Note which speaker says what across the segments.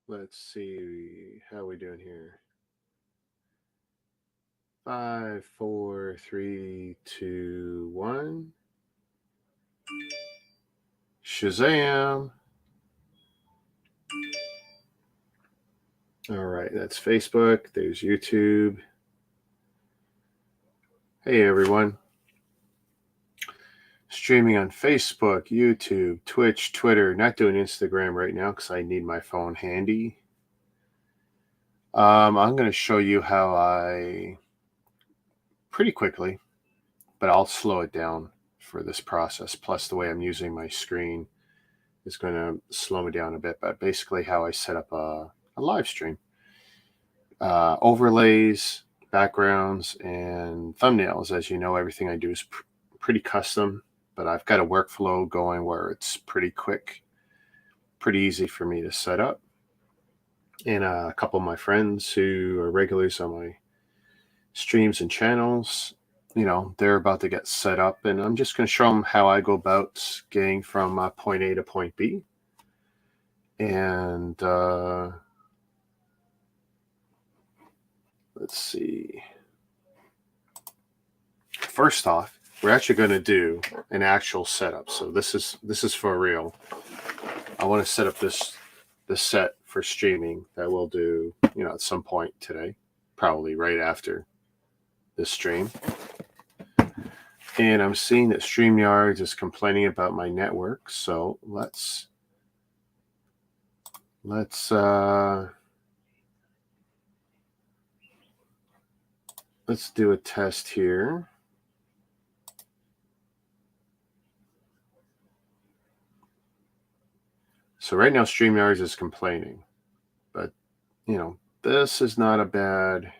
Speaker 1: Let's see how we doing here. 5, 4, 3, 2, 1. Shazam! All right, that's Facebook. There's YouTube. Hey everyone. Streaming on Facebook, YouTube, Twitch, Twitter. Not doing Instagram right now because I need my phone handy. I'm going to show you how I, pretty quickly, but I'll slow it down for this process. Plus the way I'm using my screen is going to slow me down a bit. But basically how I set up a live stream. Overlays, backgrounds, and thumbnails. As you know, everything I do is pretty custom. But I've got a workflow going where it's pretty quick, pretty easy for me to set up. And a couple of my friends who are regulars on my streams and channels, they're about to get set up. And I'm just going to show them how I go about getting from point A to point B. And let's see. First off, we're actually going to do an actual setup. So this is for real. I want to set up this set for streaming that we'll do, at some point today, probably right after this stream. And I'm seeing that StreamYard is complaining about my network. So let's do a test here. So right now StreamYard is complaining, but this is not a bad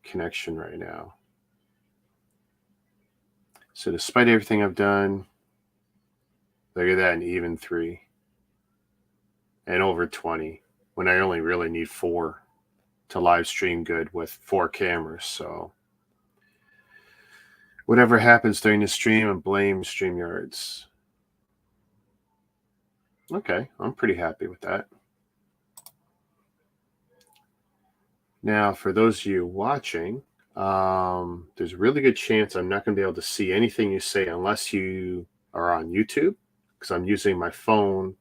Speaker 1: connection right now. So despite everything I've done, look at that, an even 3 and over 20 when I only really need 4 to live stream good with 4 cameras. So whatever happens during the stream, I blame StreamYard's. Okay, I'm pretty happy with that. Now, for those of you watching, there's a really good chance I'm not going to be able to see anything you say unless you are on YouTube, because I'm using my phone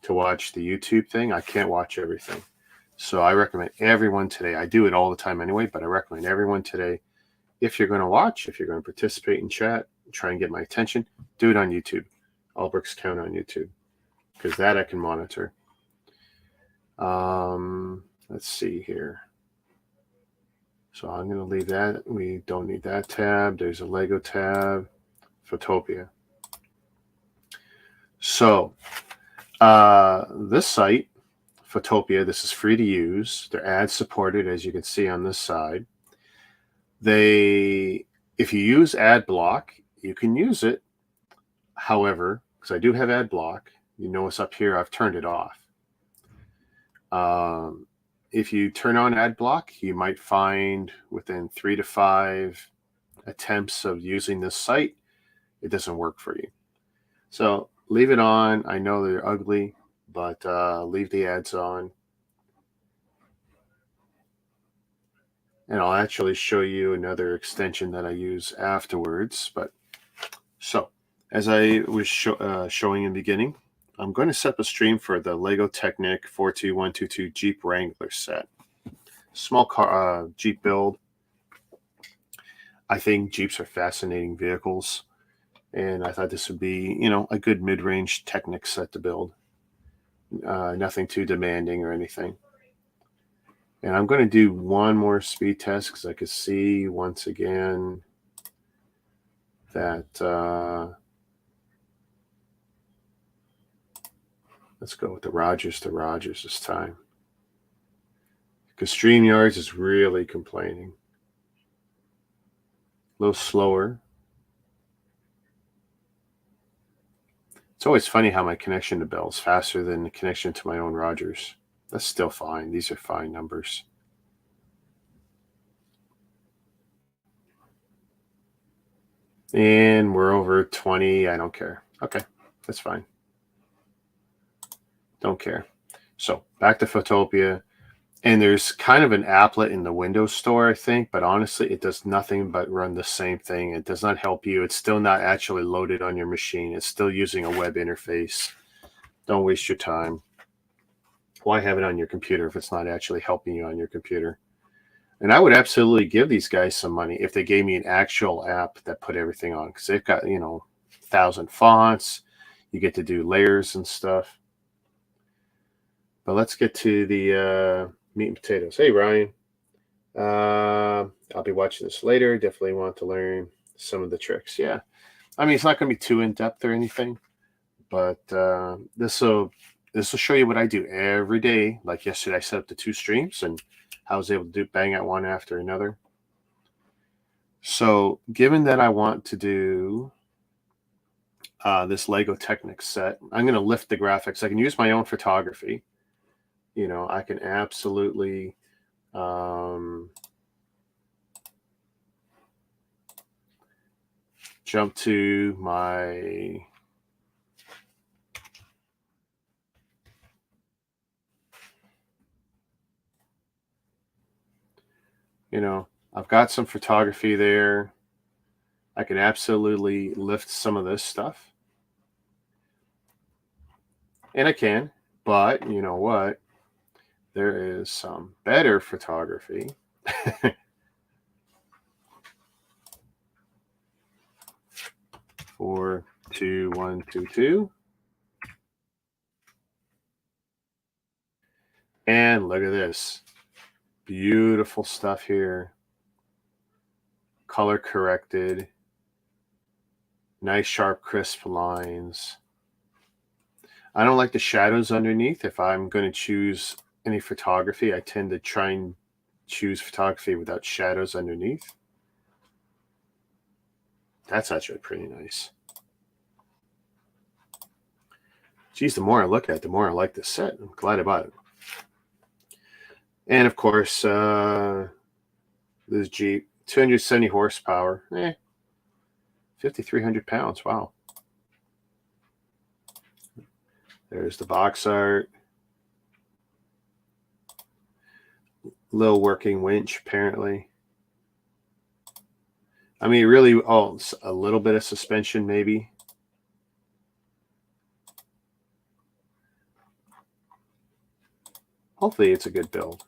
Speaker 1: to watch the YouTube thing. I can't watch everything. So I recommend everyone today, I do it all the time anyway, but I recommend everyone today, if you're going to watch, if you're going to participate in chat, try and get my attention, do it on YouTube. All bricks count on YouTube, because that I can monitor. Let's see here. So I'm going to leave that. We don't need that tab. There's a Lego tab, Photopia. So this site, Photopia, this is free to use. They're ad supported, as you can see on this side. If you use ad block, you can use it. However, because I do have ad block, you notice up here I've turned it off. If you turn on ad block, you might find within 3 to 5 attempts of using this site, it doesn't work for you. So leave it on. I know they're ugly, but leave the ads on. And I'll actually show you another extension that I use afterwards. But so, as I was showing in the beginning, I'm going to set up a stream for the Lego Technic 42122 Jeep Wrangler set. Small car Jeep build. I think Jeeps are fascinating vehicles, and I thought this would be, a good mid-range Technic set to build. Nothing too demanding or anything. And I'm going to do one more speed test because I could see once again that let's go with the Rogers to Rogers this time, because StreamYard is really complaining. A little slower. It's always funny how my connection to Bell is faster than the connection to my own Rogers. That's still fine. These are fine numbers. And we're over 20. I don't care. Okay, that's fine. Don't care. So back to Photopia. And there's kind of an applet in the Windows Store, I think, but honestly, it does nothing but run the same thing. It does not help you. It's still not actually loaded on your machine. It's still using a web interface. Don't waste your time. Why have it on your computer if it's not actually helping you on your computer? And I would absolutely give these guys some money if they gave me an actual app that put everything on, because they've got, 1,000 fonts. You get to do layers and stuff. But let's get to the meat and potatoes. Hey, Ryan. I'll be watching this later. Definitely want to learn some of the tricks. Yeah. I mean, it's not going to be too in-depth or anything, but this will show you what I do every day. Like yesterday, I set up the 2 streams, and I was able to bang out one after another. So given that I want to do this Lego Technic set, I'm going to lift the graphics. I can use my own photography. I can absolutely jump to my I've got some photography there. I can absolutely lift some of this stuff. And I can, but you know what? There is some better photography. 4, 2, 1, 2, 2. And look at this. Beautiful stuff here. Color corrected. Nice, sharp, crisp lines. I don't like the shadows underneath. If I'm going to choose any photography, I tend to try and choose photography without shadows underneath. That's actually pretty nice. Geez, the more I look at it, the more I like this set. I'm glad I bought it. And of course, this Jeep, 270 horsepower, 5,300 pounds. Wow. There's the box art. Little working winch, apparently. I mean, really, a little bit of suspension, maybe. Hopefully, it's a good build.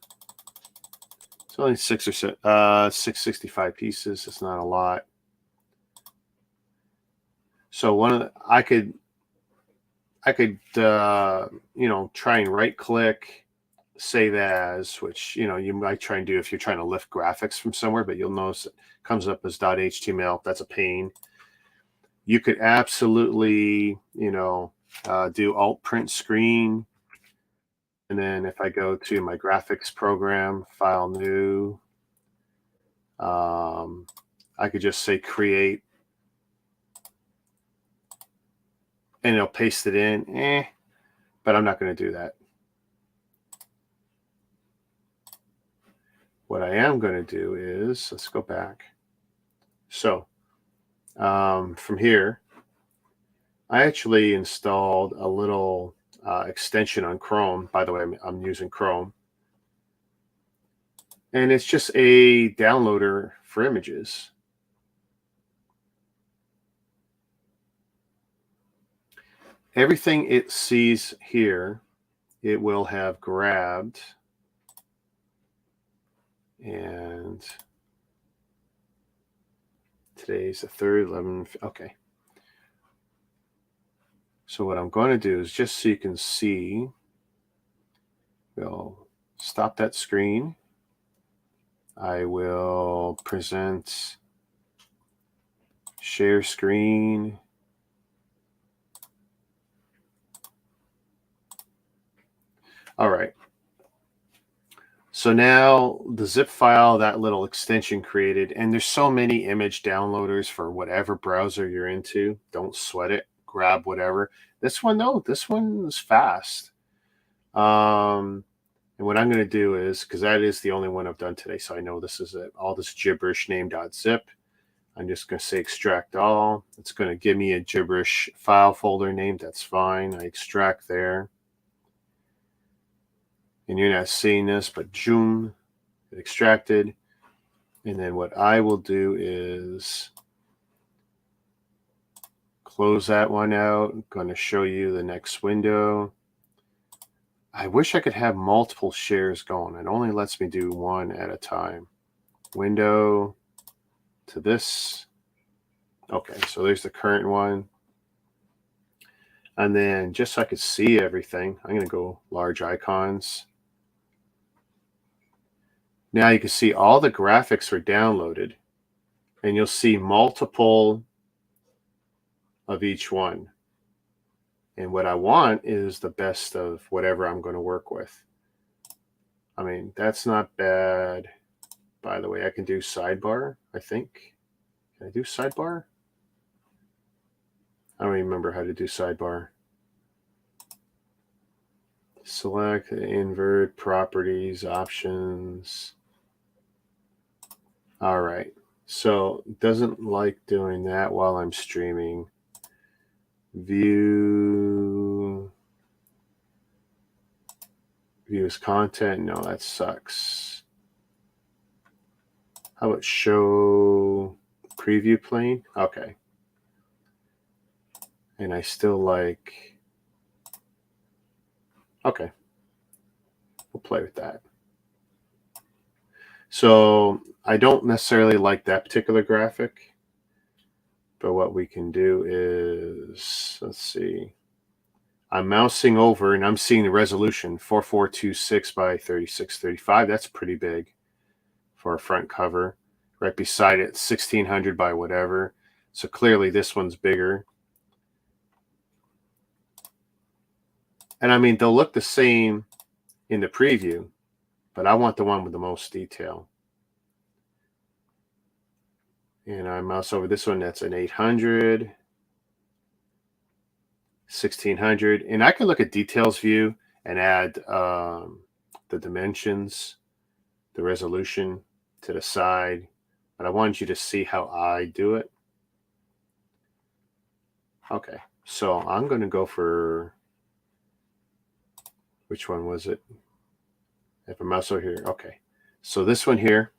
Speaker 1: It's only 665 pieces. It's not a lot. So I could try and right click, save as, which you might try and do if you're trying to lift graphics from somewhere, but you'll notice it comes up as .html. That's a pain. You could absolutely do alt print screen, and then if I go to my graphics program, file new, I could just say create, and it'll paste it in. But I'm not going to do that. What I am going to do is, let's go back. So from here, I actually installed a little extension on Chrome. By the way, I'm using Chrome. And it's just a downloader for images. Everything it sees here, it will have grabbed. And today's the 3rd, 11. Okay. So what I'm going to do is, just so you can see, we'll stop that screen. I will present, share screen. All right. So now the zip file, that little extension created, and there's so many image downloaders for whatever browser you're into. Don't sweat it. Grab whatever. This one, though, this one is fast. And what I'm going to do is, because that is the only one I've done today, so I know this is it, all this gibberish name.zip. I'm just going to say extract all. It's going to give me a gibberish file folder name. That's fine. I extract there. and you're not seeing this, but zoom, it extracted. And then what I will do is close that one out. I'm going to show you the next window. I wish I could have multiple shares going. It only lets me do one at a time. Window to this. Okay, so there's the current one. And then just so I could see everything, I'm going to go large icons. Now you can see all the graphics are downloaded, and you'll see multiple of each one. And what I want is the best of whatever I'm going to work with. I mean, that's not bad. By the way, I can do sidebar, I think. Can I do sidebar? I don't remember how to do sidebar. Select, invert, properties, options. All right. So it doesn't like doing that while I'm streaming. View as content. No, that sucks. How about show preview plane? Okay. And I still like, okay. We'll play with that. So I don't necessarily like that particular graphic, but what we can do is, let's see. I'm mousing over and I'm seeing the resolution 4426 by 3635. That's pretty big for a front cover. Right beside it, 1600 by whatever. So clearly this one's bigger. And I mean, they'll look the same in the preview, but I want the one with the most detail. And I mouse over this one, that's an 800. 1600, and I can look at details view and add the dimensions, the resolution to the side, but I wanted you to see how I do it. Okay, so I'm going to go for, which one was it? If I mouse over here, okay. So this one here,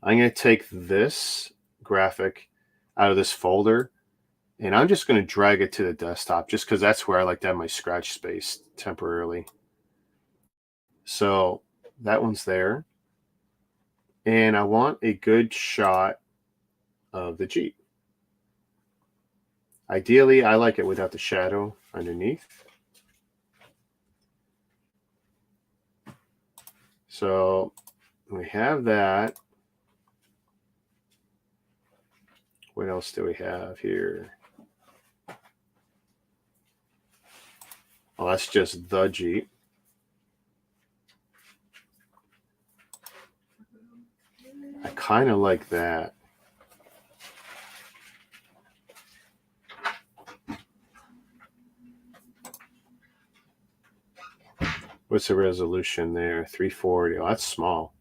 Speaker 1: I'm going to take this graphic out of this folder, and I'm just going to drag it to the desktop just because that's where I like to have my scratch space temporarily. So that one's there. And I want a good shot of the Jeep. Ideally, I like it without the shadow underneath. So we have that. What else do we have here? Oh, that's just the Jeep. I kind of like that. What's the resolution there? 340. Oh, that's small.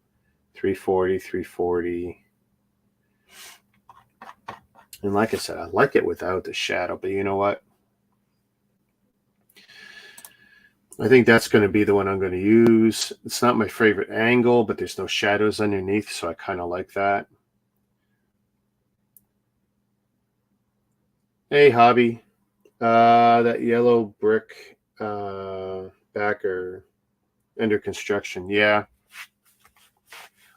Speaker 1: 340, 340. And like I said, I like it without the shadow, but you know what? I think that's going to be the one I'm going to use. It's not my favorite angle, but there's no shadows underneath, so I kind of like that. Hey, Hobby. That yellow brick backer under construction. Yeah.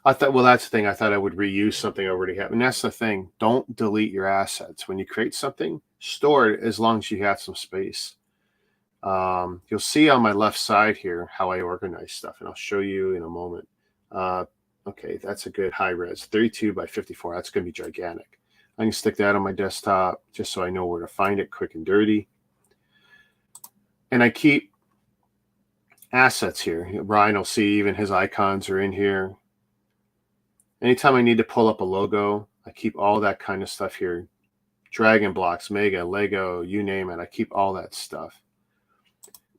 Speaker 1: I thought, well, that's the thing. I thought I would reuse something I already have. And that's the thing. Don't delete your assets. When you create something, store it as long as you have some space. You'll see on my left side here how I organize stuff, and I'll show you in a moment. Okay, that's a good high res, 32 by 54. That's going to be gigantic. I can stick that on my desktop just so I know where to find it quick and dirty. And I keep assets here. Brian will see even his icons are in here. Anytime I need to pull up a logo, I keep all that kind of stuff here. Dragon blocks, Mega, Lego, you name it. I keep all that stuff.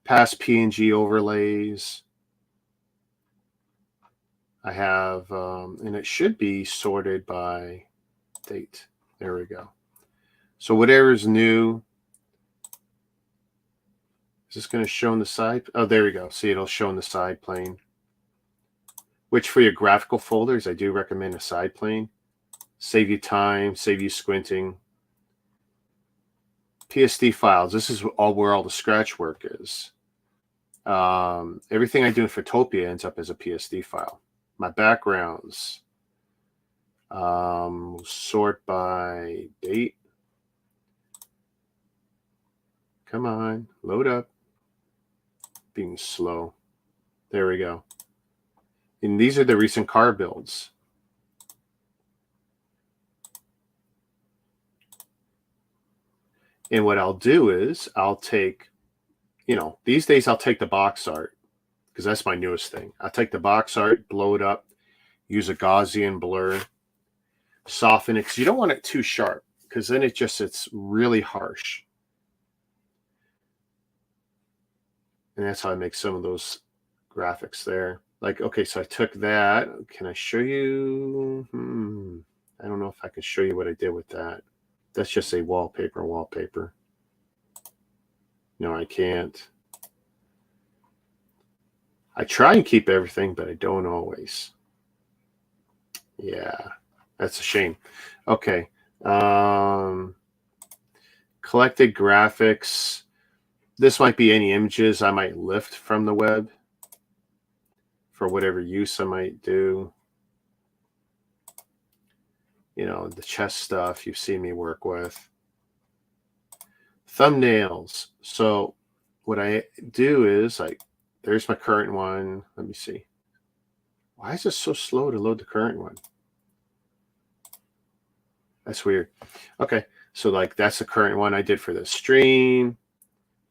Speaker 1: Past PNG overlays. I have, and it should be sorted by date. There we go. So whatever's new Is this going to show in the side? Oh, there we go. See, it'll show in the side plane. Which for your graphical folders, I do recommend a side plane. Save you time, save you squinting. PSD files. This is all where all the scratch work is. Everything I do in Photopia ends up as a PSD file. My backgrounds. Sort by date. Come on, load up. Being slow. There we go. And these are the recent car builds. And what I'll do is I'll take, these days I'll take the box art because that's my newest thing. I'll take the box art, blow it up, use a Gaussian blur, soften it because you don't want it too sharp because then it's really harsh. And that's how I make some of those graphics there. Like, okay, so I took that. Can I show you? I don't know if I can show you what I did with that. That's just a wallpaper. No, I can't. I try and keep everything, but I don't always. Yeah, that's a shame. Okay. Collected graphics. This might be any images I might lift from the web for whatever use I might do. The chess stuff you've seen me work with. Thumbnails. So what I do is there's my current one. Let me see. Why is it so slow to load the current one? That's weird. Okay. So that's the current one I did for the stream.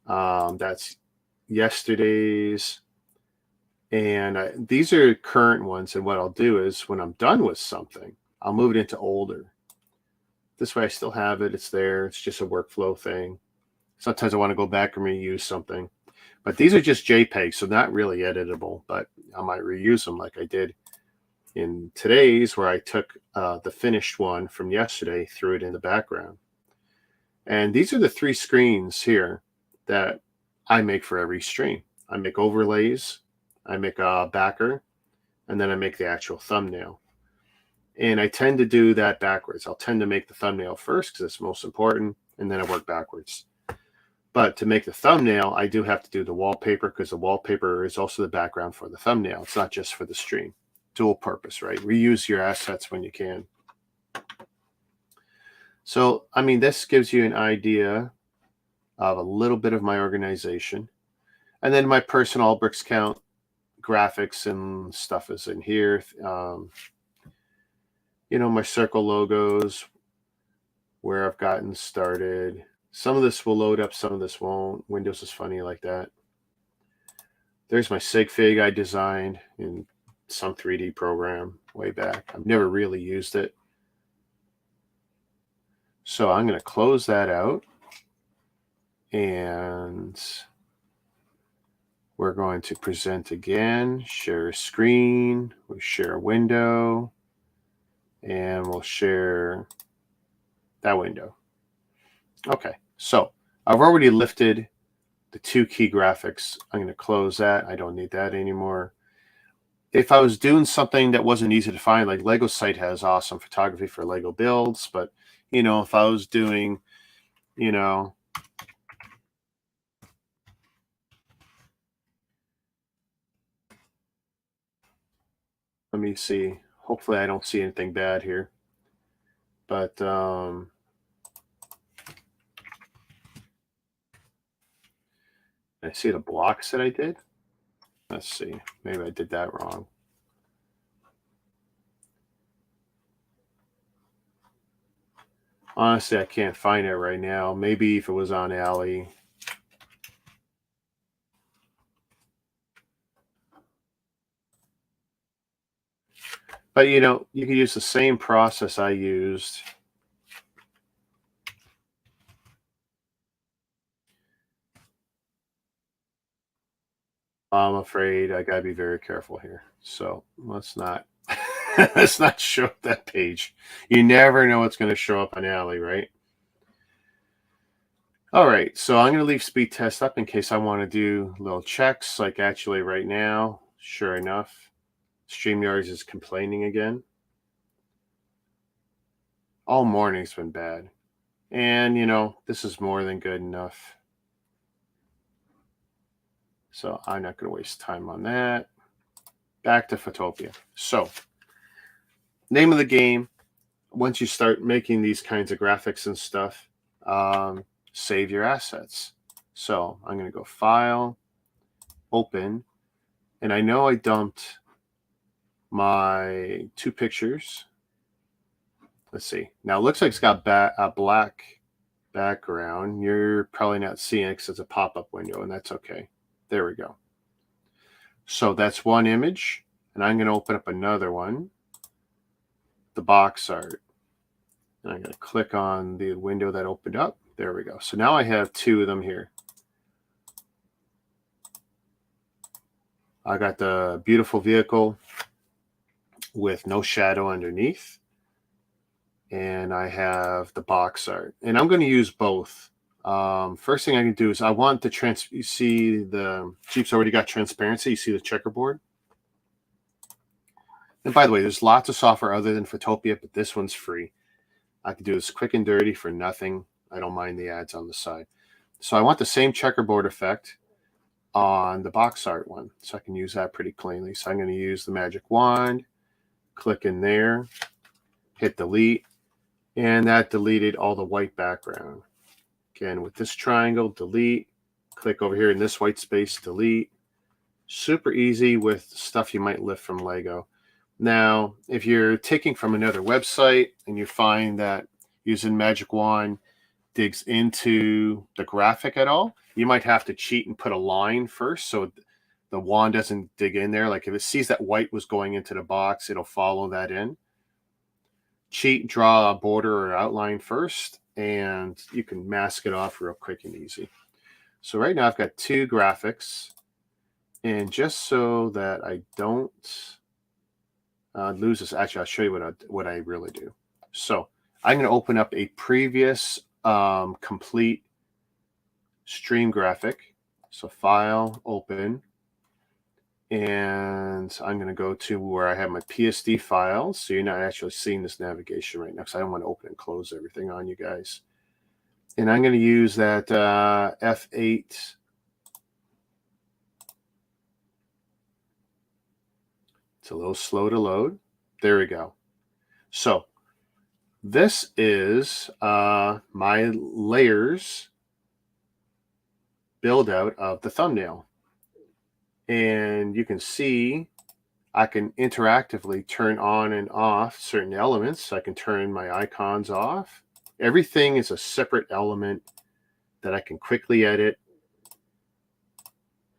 Speaker 1: That's yesterday's. And these are current ones. And what I'll do is when I'm done with something, I'll move it into older. This way I still have it. It's there. It's just a workflow thing. Sometimes I want to go back and reuse something. But these are just JPEGs, so not really editable. But I might reuse them like I did in today's where I took the finished one from yesterday, threw it in the background. And these are the 3 screens here that I make for every stream. I make overlays, I make a backer, and then I make the actual thumbnail. And I tend to do that backwards. I'll tend to make the thumbnail first because it's most important, and then I work backwards. But to make the thumbnail, I do have to do the wallpaper because the wallpaper is also the background for the thumbnail. It's not just for the stream. Dual purpose, right? Reuse your assets when you can. So, this gives you an idea of a little bit of my organization. And then my personal bricks count graphics and stuff is in here. My circle logos, where I've gotten started. Some of this will load up, some of this won't. Windows is funny like that. There's my sig fig I designed in some 3D program way back. I've never really used it. So I'm going to close that out. And we're going to present again, share a screen, we'll share a window, and we'll share that window. Okay, so I've already lifted the 2 key graphics. I'm going to close that. I don't need that anymore. If I was doing something that wasn't easy to find, like Lego site has awesome photography for Lego builds, but if I was doing, let me see. Hopefully I don't see anything bad here. But I see the blocks that I did. Let's see. Maybe I did that wrong. Honestly, I can't find it right now. Maybe if it was on Alley. But, you can use the same process I used. I'm afraid I got to be very careful here. So let's not let's not show that page. You never know what's going to show up on Alley, right? All right, so I'm going to leave speed test up in case I want to do little checks. Like actually right now, sure enough, StreamYard is complaining again. All morning's been bad. And, you know, this is more than good enough. So I'm not going to waste time on that. Back to Photopia. So, name of the game, once you start making these kinds of graphics and stuff, save your assets. So I'm going to go File, Open, and I know I dumped my 2 pictures. Let's see. Now it looks like it's got a black background. You're probably not seeing it because it's a pop-up window, and that's okay. There we go. So that's one image, and I'm going to open up another one, the box art. And I'm going to click on the window that opened up. There we go. So now I have 2 of them here. I got the beautiful vehicle with no shadow underneath. And I have the box art. And I'm going to use both. First thing I can do is I want the you see the Jeep's already got transparency. You see the checkerboard. And by the way, there's lots of software other than Photopia, but this one's free. I can do this quick and dirty for nothing. I don't mind the ads on the side. So I want the same checkerboard effect on the box art one. So I can use that pretty cleanly. So I'm going to use the magic wand, click in there, hit delete, and that deleted all the white background. Again, with this triangle, delete, click over here in this white space, delete. Super easy with stuff you might lift from Lego. Now, if you're taking from another website and you find that using Magic Wand digs into the graphic at all, you might have to cheat and put a line first so the wand doesn't dig in there. Like if it sees that white was going into the box, it'll follow that in. Cheat, draw a border or outline first, and you can mask it off real quick and easy. So right now I've got 2 graphics, and just so that I don't lose this, actually I'll show you what I really do. So I'm going to open up a previous complete stream graphic. So File, Open, and I'm going to go to where I have my PSD files. So you're not actually seeing this navigation right now because I don't want to open and close everything on you guys. And I'm going to use that F8. It's a little slow to load. There we go. So this is my layers build out of the thumbnail. And you can see I can interactively turn on and off certain elements. I can turn my icons off. Everything is a separate element that I can quickly edit.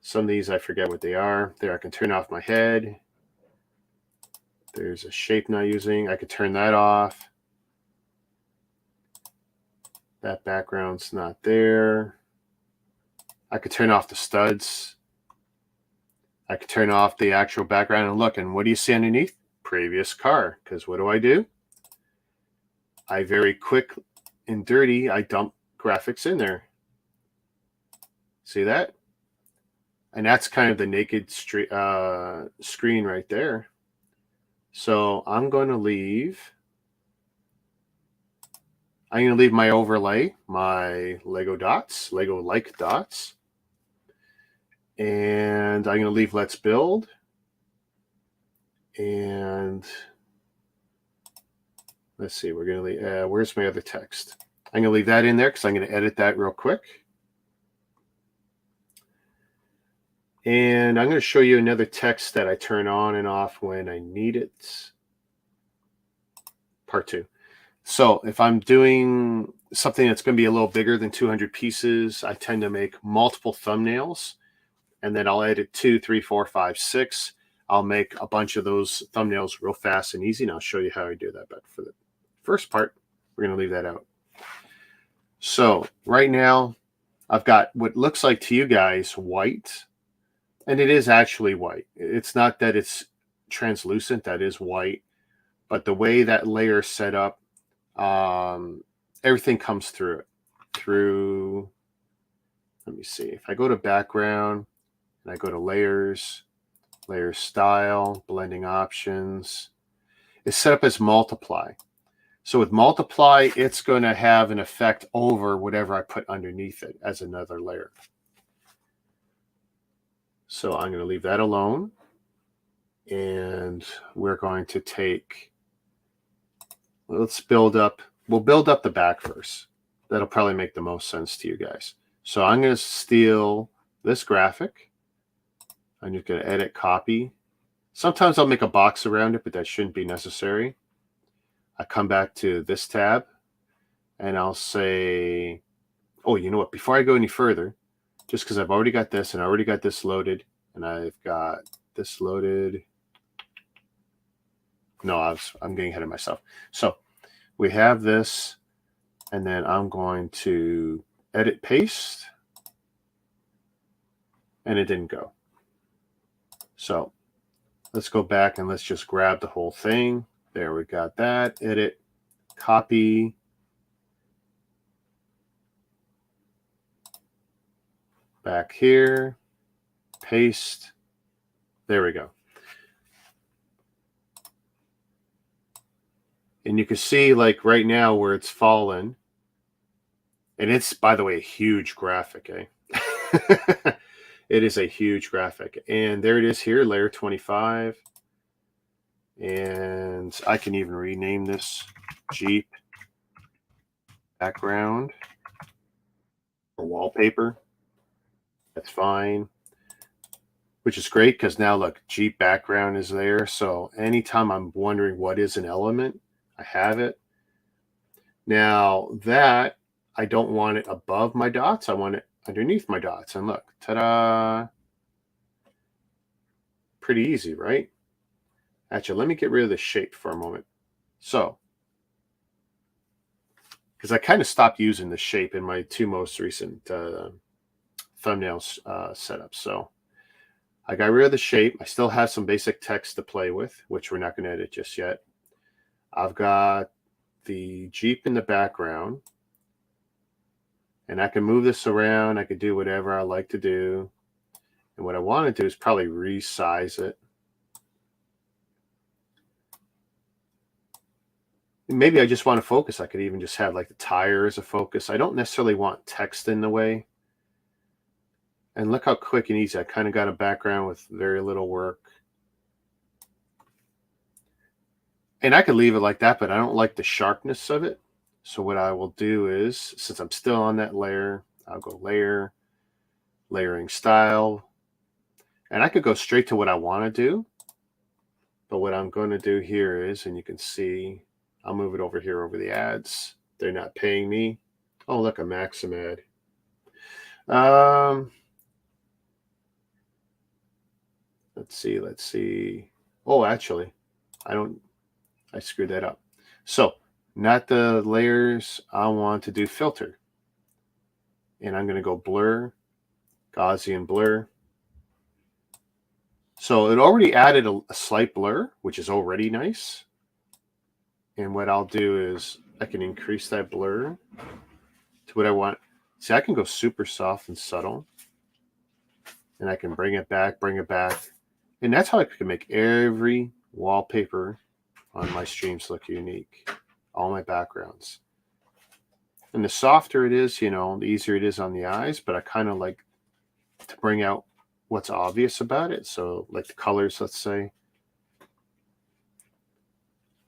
Speaker 1: Some of these I forget what they are. There, I can turn off my head. There's a shape not using. I could turn that off. That background's not there. I could turn off the studs. I could turn off the actual background and look, and what do you see underneath? Previous car. Because what do? I very quick and dirty, I dump graphics in there. See that? And that's kind of the naked screen right there. So I'm going to leave my overlay, my Lego dots, Lego-like dots. And I'm going to leave Let's Build. And let's see, we're going to leave, where's my other text? I'm going to leave that in there because I'm going to edit that real quick. And I'm going to show you another text that I turn on and off when I need it. Part 2. So if I'm doing something that's going to be a little bigger than 200 pieces, I tend to make multiple thumbnails. And then I'll edit 2, 3, 4, 5, 6. I'll make a bunch of those thumbnails real fast and easy. And I'll show you how I do that. But for the first part, we're going to leave that out. So right now, I've got what looks like to you guys white. And it is actually white. It's not that it's translucent. That is white. But the way that layer is set up, everything comes through it. Through let me see. If I go to background and I go to layers, layer style, blending options, it's set up as multiply. So with multiply, it's going to have an effect over whatever I put underneath it as another layer. So I'm going to leave that alone. And we're going to take, let's build up, we'll build up the back first. That'll probably make the most sense to you guys. So I'm going to steal this graphic. I'm just going to edit, copy. Sometimes I'll make a box around it, but that shouldn't be necessary. I come back to this tab and I'll say, oh, you know what? Before I go any further, just because I've already got this and I already got this loaded and I've got this loaded. No, I'm getting ahead of myself. So we have this, and then I'm going to edit, paste, and it didn't go. So let's go back and let's just grab the whole thing. There, we got that. Edit, copy. Back here, paste. There we go. And you can see, like right now, where it's fallen. And it's, by the way, a huge graphic, eh? It is a huge graphic. And there it is here, layer 25. And I can even rename this Jeep background or wallpaper. That's fine. Which is great because now look, Jeep background is there. So anytime I'm wondering what is an element, I have it. Now that I don't want it above my dots, I want it underneath my dots. And look, ta-da! Pretty easy, right? Actually, let me get rid of the shape for a moment. So, because I kind of stopped using the shape in my two most recent thumbnails setups. So I got rid of the shape. I still have some basic text to play with, which we're not going to edit just yet. I've got the Jeep in the background. And I can move this around. I could do whatever I like to do. And what I want to do is probably resize it. And maybe I just want to focus. I could even just have like the tire as a focus. I don't necessarily want text in the way. And look how quick and easy. I kind of got a background with very little work. And I could leave it like that, but I don't like the sharpness of it. So what I will do is, since I'm still on that layer, I'll go layer, layering style. And I could go straight to what I want to do. But what I'm going to do here is, and you can see, I'll move it over here over the ads. They're not paying me. Oh, look, a Maxim ad. Let's see. Oh, actually, I screwed that up. So not the layers. I want to do filter. And I'm going to go blur, Gaussian blur. So it already added a slight blur, which is already nice. And what I'll do is I can increase that blur to what I want. See, I can go super soft and subtle. And I can bring it back. And that's how I can make every wallpaper on my streams look unique. All my backgrounds. And the softer it is, you know, the easier it is on the eyes. But I kind of like to bring out what's obvious about it. So like the colors, let's say.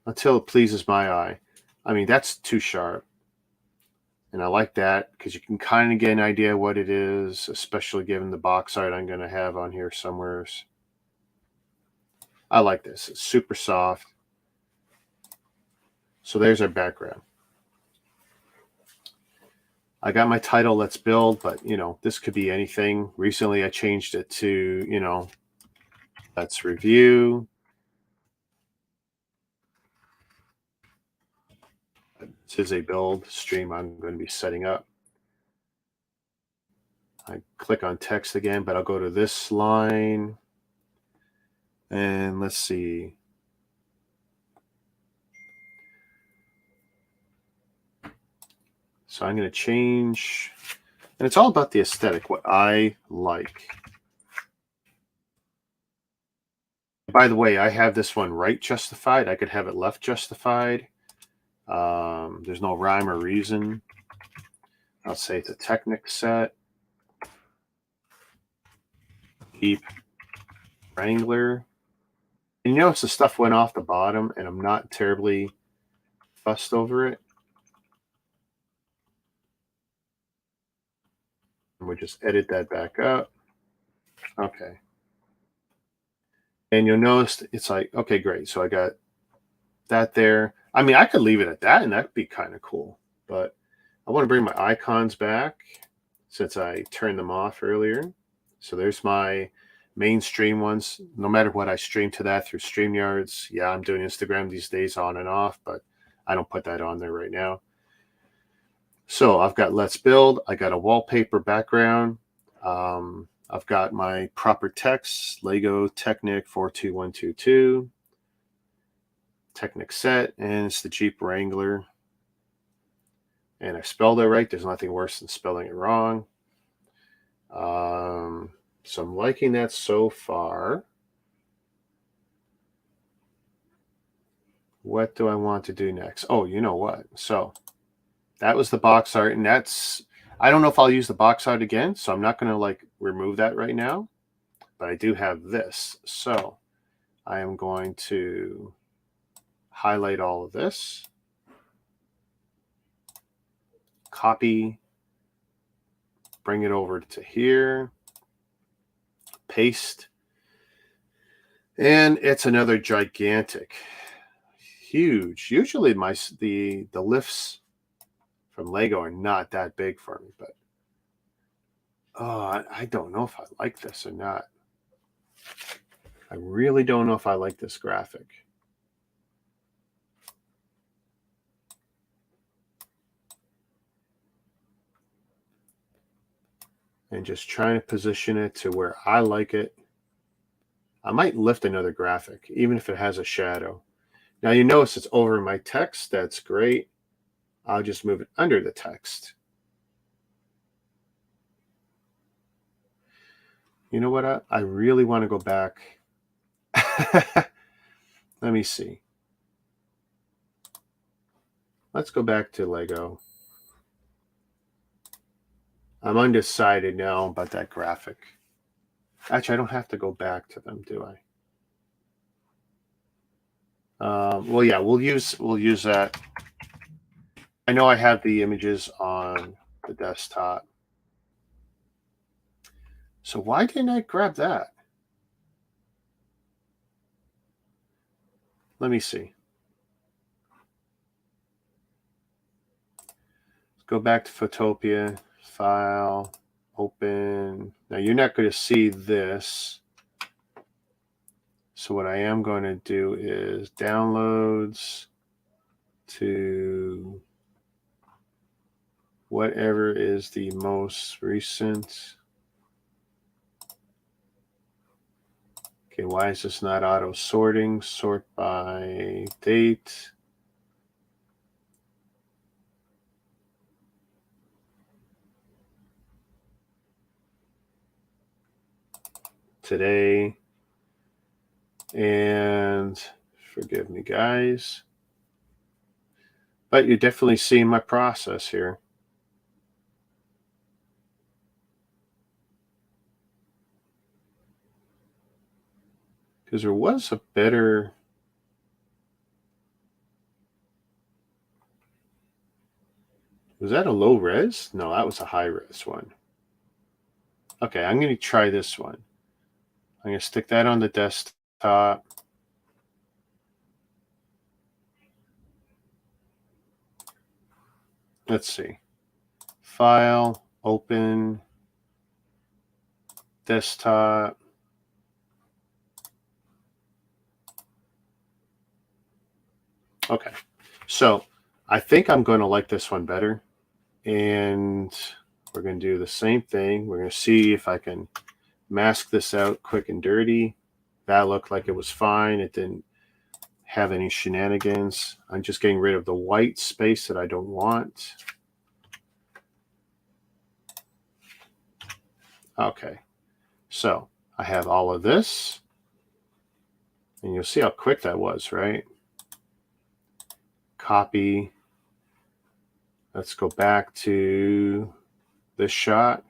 Speaker 1: Until it pleases my eye. I mean, that's too sharp. And I like that because you can kind of get an idea what it is, especially given the box art I'm going to have on here somewhere. I like this. It's super soft. So there's our background. I got my title, Let's Build, but, you know, this could be anything. Recently, I changed it to, you know, Let's Review. This is a build stream I'm going to be setting up. I click on text again, but I'll go to this line. And let's see. So I'm going to change And it's all about the aesthetic, what I like. By the way, I have this one right justified. I could have it left justified. There's no rhyme or reason. I'll say it's a Technic set. Deep Wrangler. And you notice the stuff went off the bottom, and I'm not terribly fussed over it. And we'll just edit that back up. Okay. And you'll notice it's like, okay, great. So I got that there. I mean, I could leave it at that, and that'd be kind of cool. But I want to bring my icons back since I turned them off earlier. So there's my mainstream ones. No matter what, I stream to that through StreamYards. Yeah, I'm doing Instagram these days on and off, but I don't put that on there right now. So I've got Let's Build. I got a wallpaper background. I've got my proper text, Lego Technic 42122. Technic set, and it's the Jeep Wrangler. And I spelled it right. There's nothing worse than spelling it wrong. So I'm liking that so far. What do I want to do next? Oh, you know what? So that was the box art, and that's, I don't know if I'll use the box art again, so I'm not going to like remove that right now, but I do have this. So I am going to highlight all of this, copy, bring it over to here, paste, and it's another gigantic, huge. Usually the lifts from Lego are not that big for me, but I don't know if I like this or not. I really don't know if I like this graphic. And just trying to position it to where I like it. I might lift another graphic, even if it has a shadow. Now you notice it's over my text. That's great. I'll just move it under the text. You know what? I really want to go back. Let me see. Let's go back to Lego. I'm undecided now about that graphic. Actually, I don't have to go back to them, do I? Well, yeah, we'll use that. I know I have the images on the desktop. So why didn't I grab that? Let me see. Let's go back to Photopia, File, Open. Now you're not going to see this. So what I am going to do is downloads to whatever is the most recent. Okay, why is this not auto sorting? Sort by date. Today. And forgive me, guys. But you're definitely seeing my process here. Because there was a better... Was that a low res? No, that was a high res one. Okay, I'm going to try this one. I'm going to stick that on the desktop. Let's see. File, open, desktop. Okay, so I think I'm going to like this one better. And we're going to do the same thing. We're going to see if I can mask this out quick and dirty. That looked like it was fine. It didn't have any shenanigans. I'm just getting rid of the white space that I don't want. Okay, so I have all of this, and you'll see how quick that was, right? Copy. Let's go back to this shot.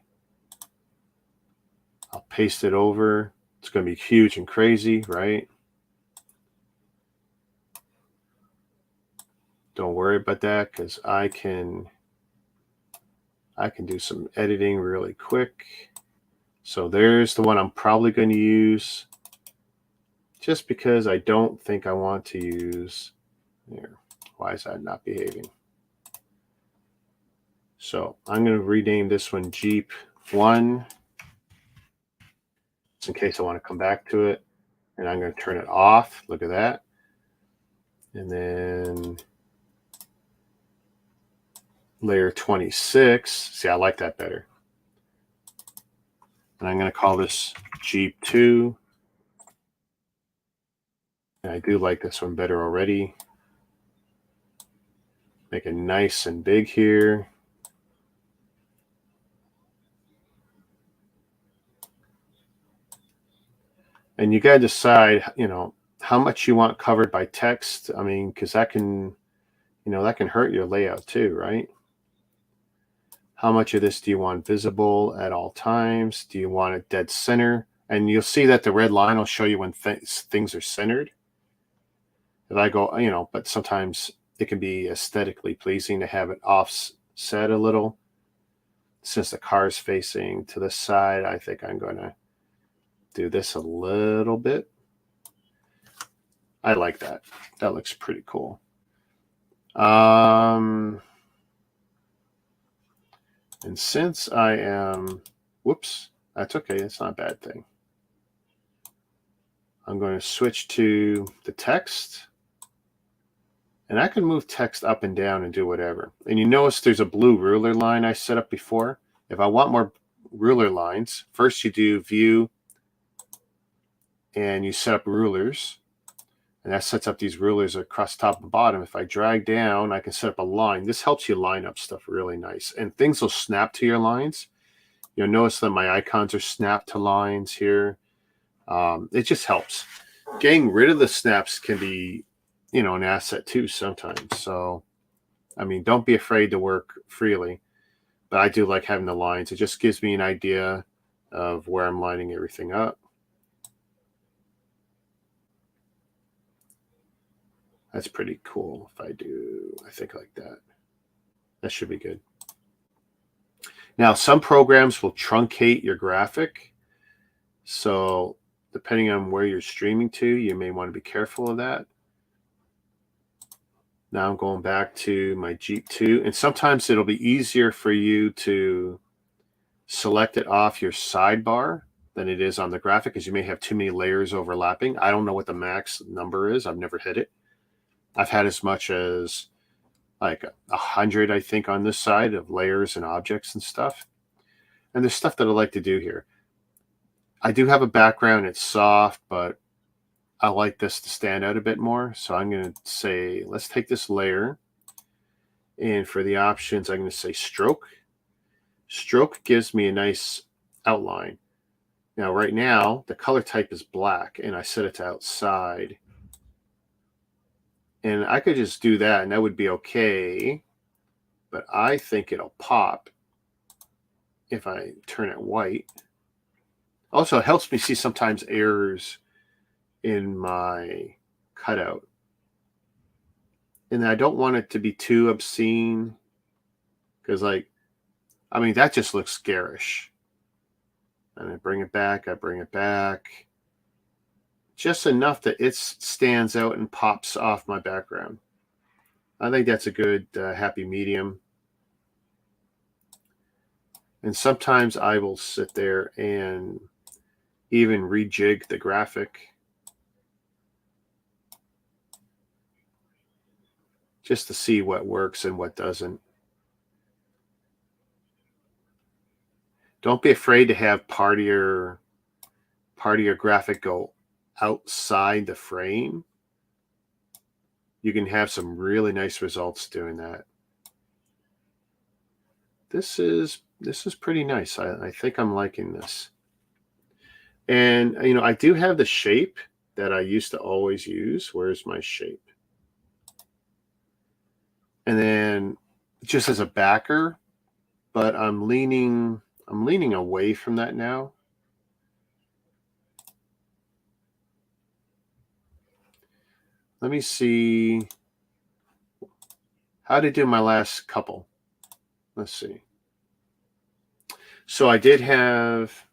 Speaker 1: I'll paste it over. It's going to be huge and crazy, right? Don't worry about that because I can do some editing really quick. So there's the one I'm probably going to use, just because I don't think I want to use here. Why is that not behaving? So I'm going to rename this one Jeep 1, just in case I want to come back to it. And I'm going to turn it off. Look at that. And then layer 26. See, I like that better. And I'm going to call this Jeep 2. And I do like this one better already. Make it nice and big here. And you got to decide, how much you want covered by text. I mean, because that can, that can hurt your layout too, right? How much of this do you want visible at all times? Do you want it dead center? And you'll see that the red line will show you when things are centered. If I go, but sometimes it can be aesthetically pleasing to have it offset a little. Since the car is facing to the side, I think I'm going to do this a little bit. I like that. That looks pretty cool. And since I am, whoops, that's okay. It's not a bad thing. I'm going to switch to the text. And I can move text up and down and do whatever. And you notice there's a blue ruler line I set up before. If I want more ruler lines, first you do view and you set up rulers. And that sets up these rulers across top and bottom. If I drag down, I can set up a line. This helps you line up stuff really nice. And things will snap to your lines. You'll notice that my icons are snapped to lines here. It just helps. Getting rid of the snaps can be, an asset too sometimes. So, I mean, don't be afraid to work freely. But I do like having the lines. It just gives me an idea of where I'm lining everything up. That's pretty cool if I think like that. That should be good. Now, some programs will truncate your graphic. So depending on where you're streaming to, you may want to be careful of that. Now I'm going back to my Jeep 2. And sometimes it'll be easier for you to select it off your sidebar than it is on the graphic, because you may have too many layers overlapping. I don't know what the max number is. I've never hit it. I've had as much as like 100, I think, on this side of layers and objects and stuff. And there's stuff that I like to do here. I do have a background. It's soft, but I like this to stand out a bit more. So I'm going to say, let's take this layer. And for the options, I'm going to say stroke. Stroke gives me a nice outline. Now, right now, the color type is black, and I set it to outside. And I could just do that, and that would be okay. But I think it'll pop if I turn it white. Also, it helps me see sometimes errors in my cutout. And I don't want it to be too obscene, because, that just looks garish. And I bring it back, just enough that it stands out and pops off my background. I think that's a good happy medium. And sometimes I will sit there and even rejig the graphic just to see what works and what doesn't. Don't be afraid to have part of your graphic go outside the frame. You can have some really nice results doing that. This is this is pretty nice. I think I'm liking this. And, you know, I do have the shape that I used to always use. Where's my shape? And then just as a backer, but I'm leaning away from that now. Let me see how to do my last couple. Let's see. So I did have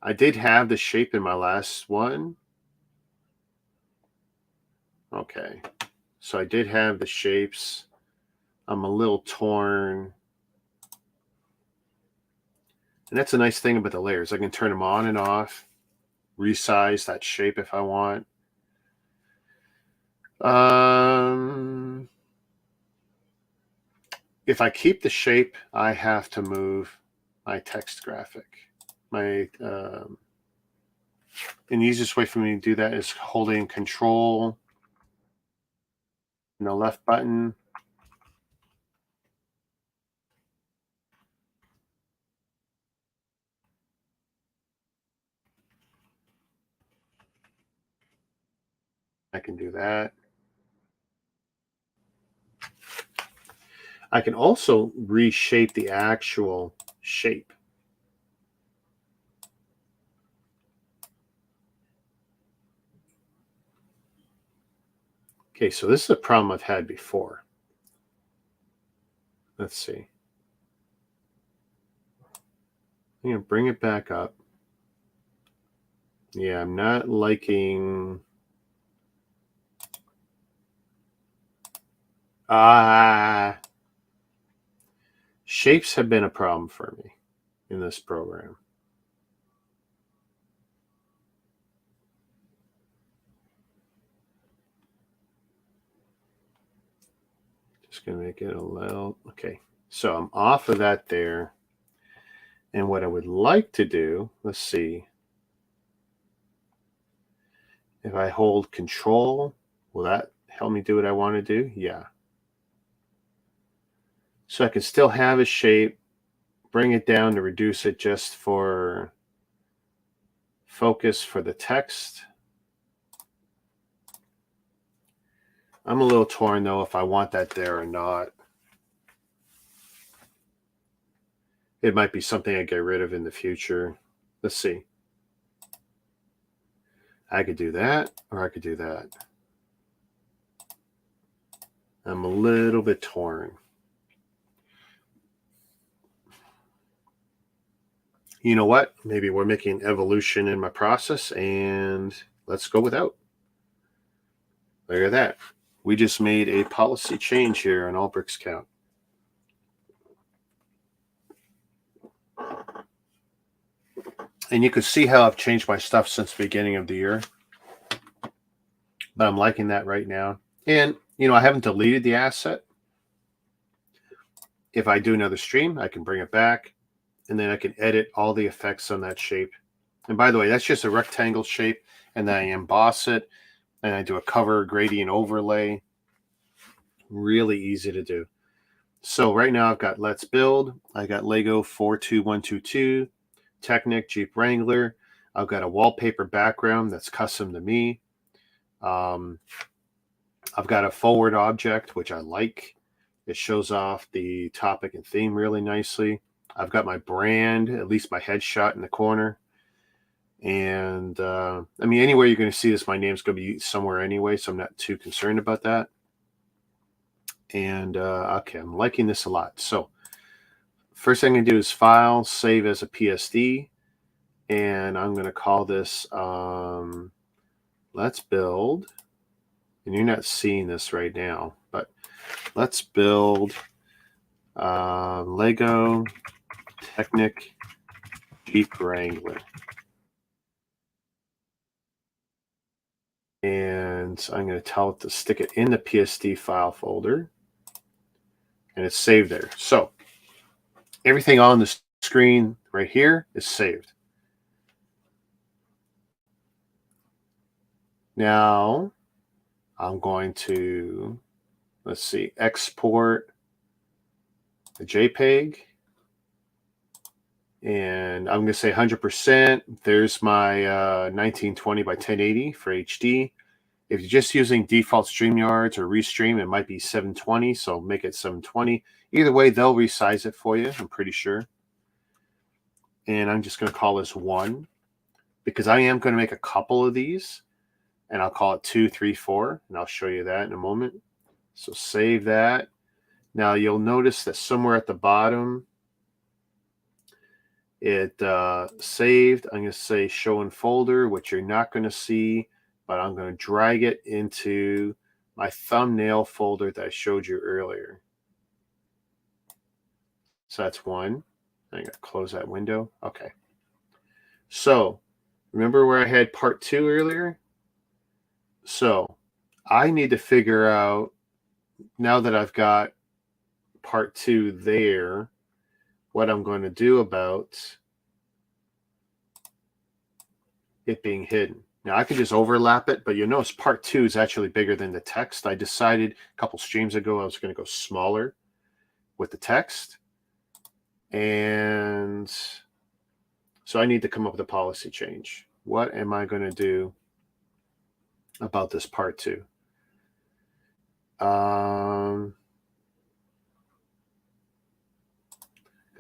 Speaker 1: the shape in my last one. Okay. So I did have the shapes. I'm a little torn. And that's a nice thing about the layers. I can turn them on and off, resize that shape if I want. If I keep the shape, I have to move my text graphic. And the easiest way for me to do that is holding Control and the left button. I can do that. I can also reshape the actual shape. Okay, so this is a problem I've had before. Let's see. I'm going to bring it back up. Yeah, I'm not liking... Shapes have been a problem for me in this program. Just going to make it a little... Okay, so I'm off of that there. And what I would like to do, let's see. If I hold Control, will that help me do what I want to do? Yeah. So I can still have a shape, bring it down to reduce it just for focus for the text. I'm a little torn though if I want that there or not. It might be something I get rid of in the future. Let's see. I could do that, or I could do that. I'm a little bit torn. You know what? Maybe we're making evolution in my process, and let's go without. Look at that. We just made a policy change here on All Bricks Count. And you can see how I've changed my stuff since the beginning of the year. But I'm liking that right now. And, you know, I haven't deleted the asset. If I do another stream, I can bring it back. And then I can edit all the effects on that shape. And by the way, that's just a rectangle shape. And then I emboss it. And I do a cover gradient overlay. Really easy to do. So right now I've got Let's Build. I got Lego 42122. Technic Jeep Wrangler. I've got a wallpaper background that's custom to me. I've got a forward object, which I like. It shows off the topic and theme really nicely. I've got my brand, at least my headshot in the corner. And I mean, anywhere you're going to see this, my name's going to be somewhere anyway, so I'm not too concerned about that. And okay, I'm liking this a lot. So first thing I'm going to do is File, Save as a PSD. And I'm going to call this Let's Build. And you're not seeing this right now, but Let's Build Lego Technic Jeep Wrangler. And I'm going to tell it to stick it in the PSD file folder. And it's saved there. So everything on the screen right here is saved. Now I'm going to, let's see, export the JPEG. And I'm going to say 100%. There's my 1920 by 1080 for HD. If you're just using default StreamYards or Restream, it might be 720, so make it 720. Either way, they'll resize it for you, I'm pretty sure. And I'm just going to call this 1 because I am going to make a couple of these, and I'll call it 2, 3, 4, and I'll show you that in a moment. So save that. Now you'll notice that somewhere at the bottom, it saved. I'm going to say show in folder, which you're not going to see, but I'm going to drag it into my thumbnail folder that I showed you earlier. So that's 1. I got to close that window. Okay. So remember where I had part 2 earlier? So I need to figure out, now that I've got part 2 there, what I'm going to do about it being hidden. Now I can just overlap it, but you'll notice part 2 is actually bigger than the text. I decided a couple streams ago I was going to go smaller with the text. And so I need to come up with a policy change. What am I going to do about this part 2? Because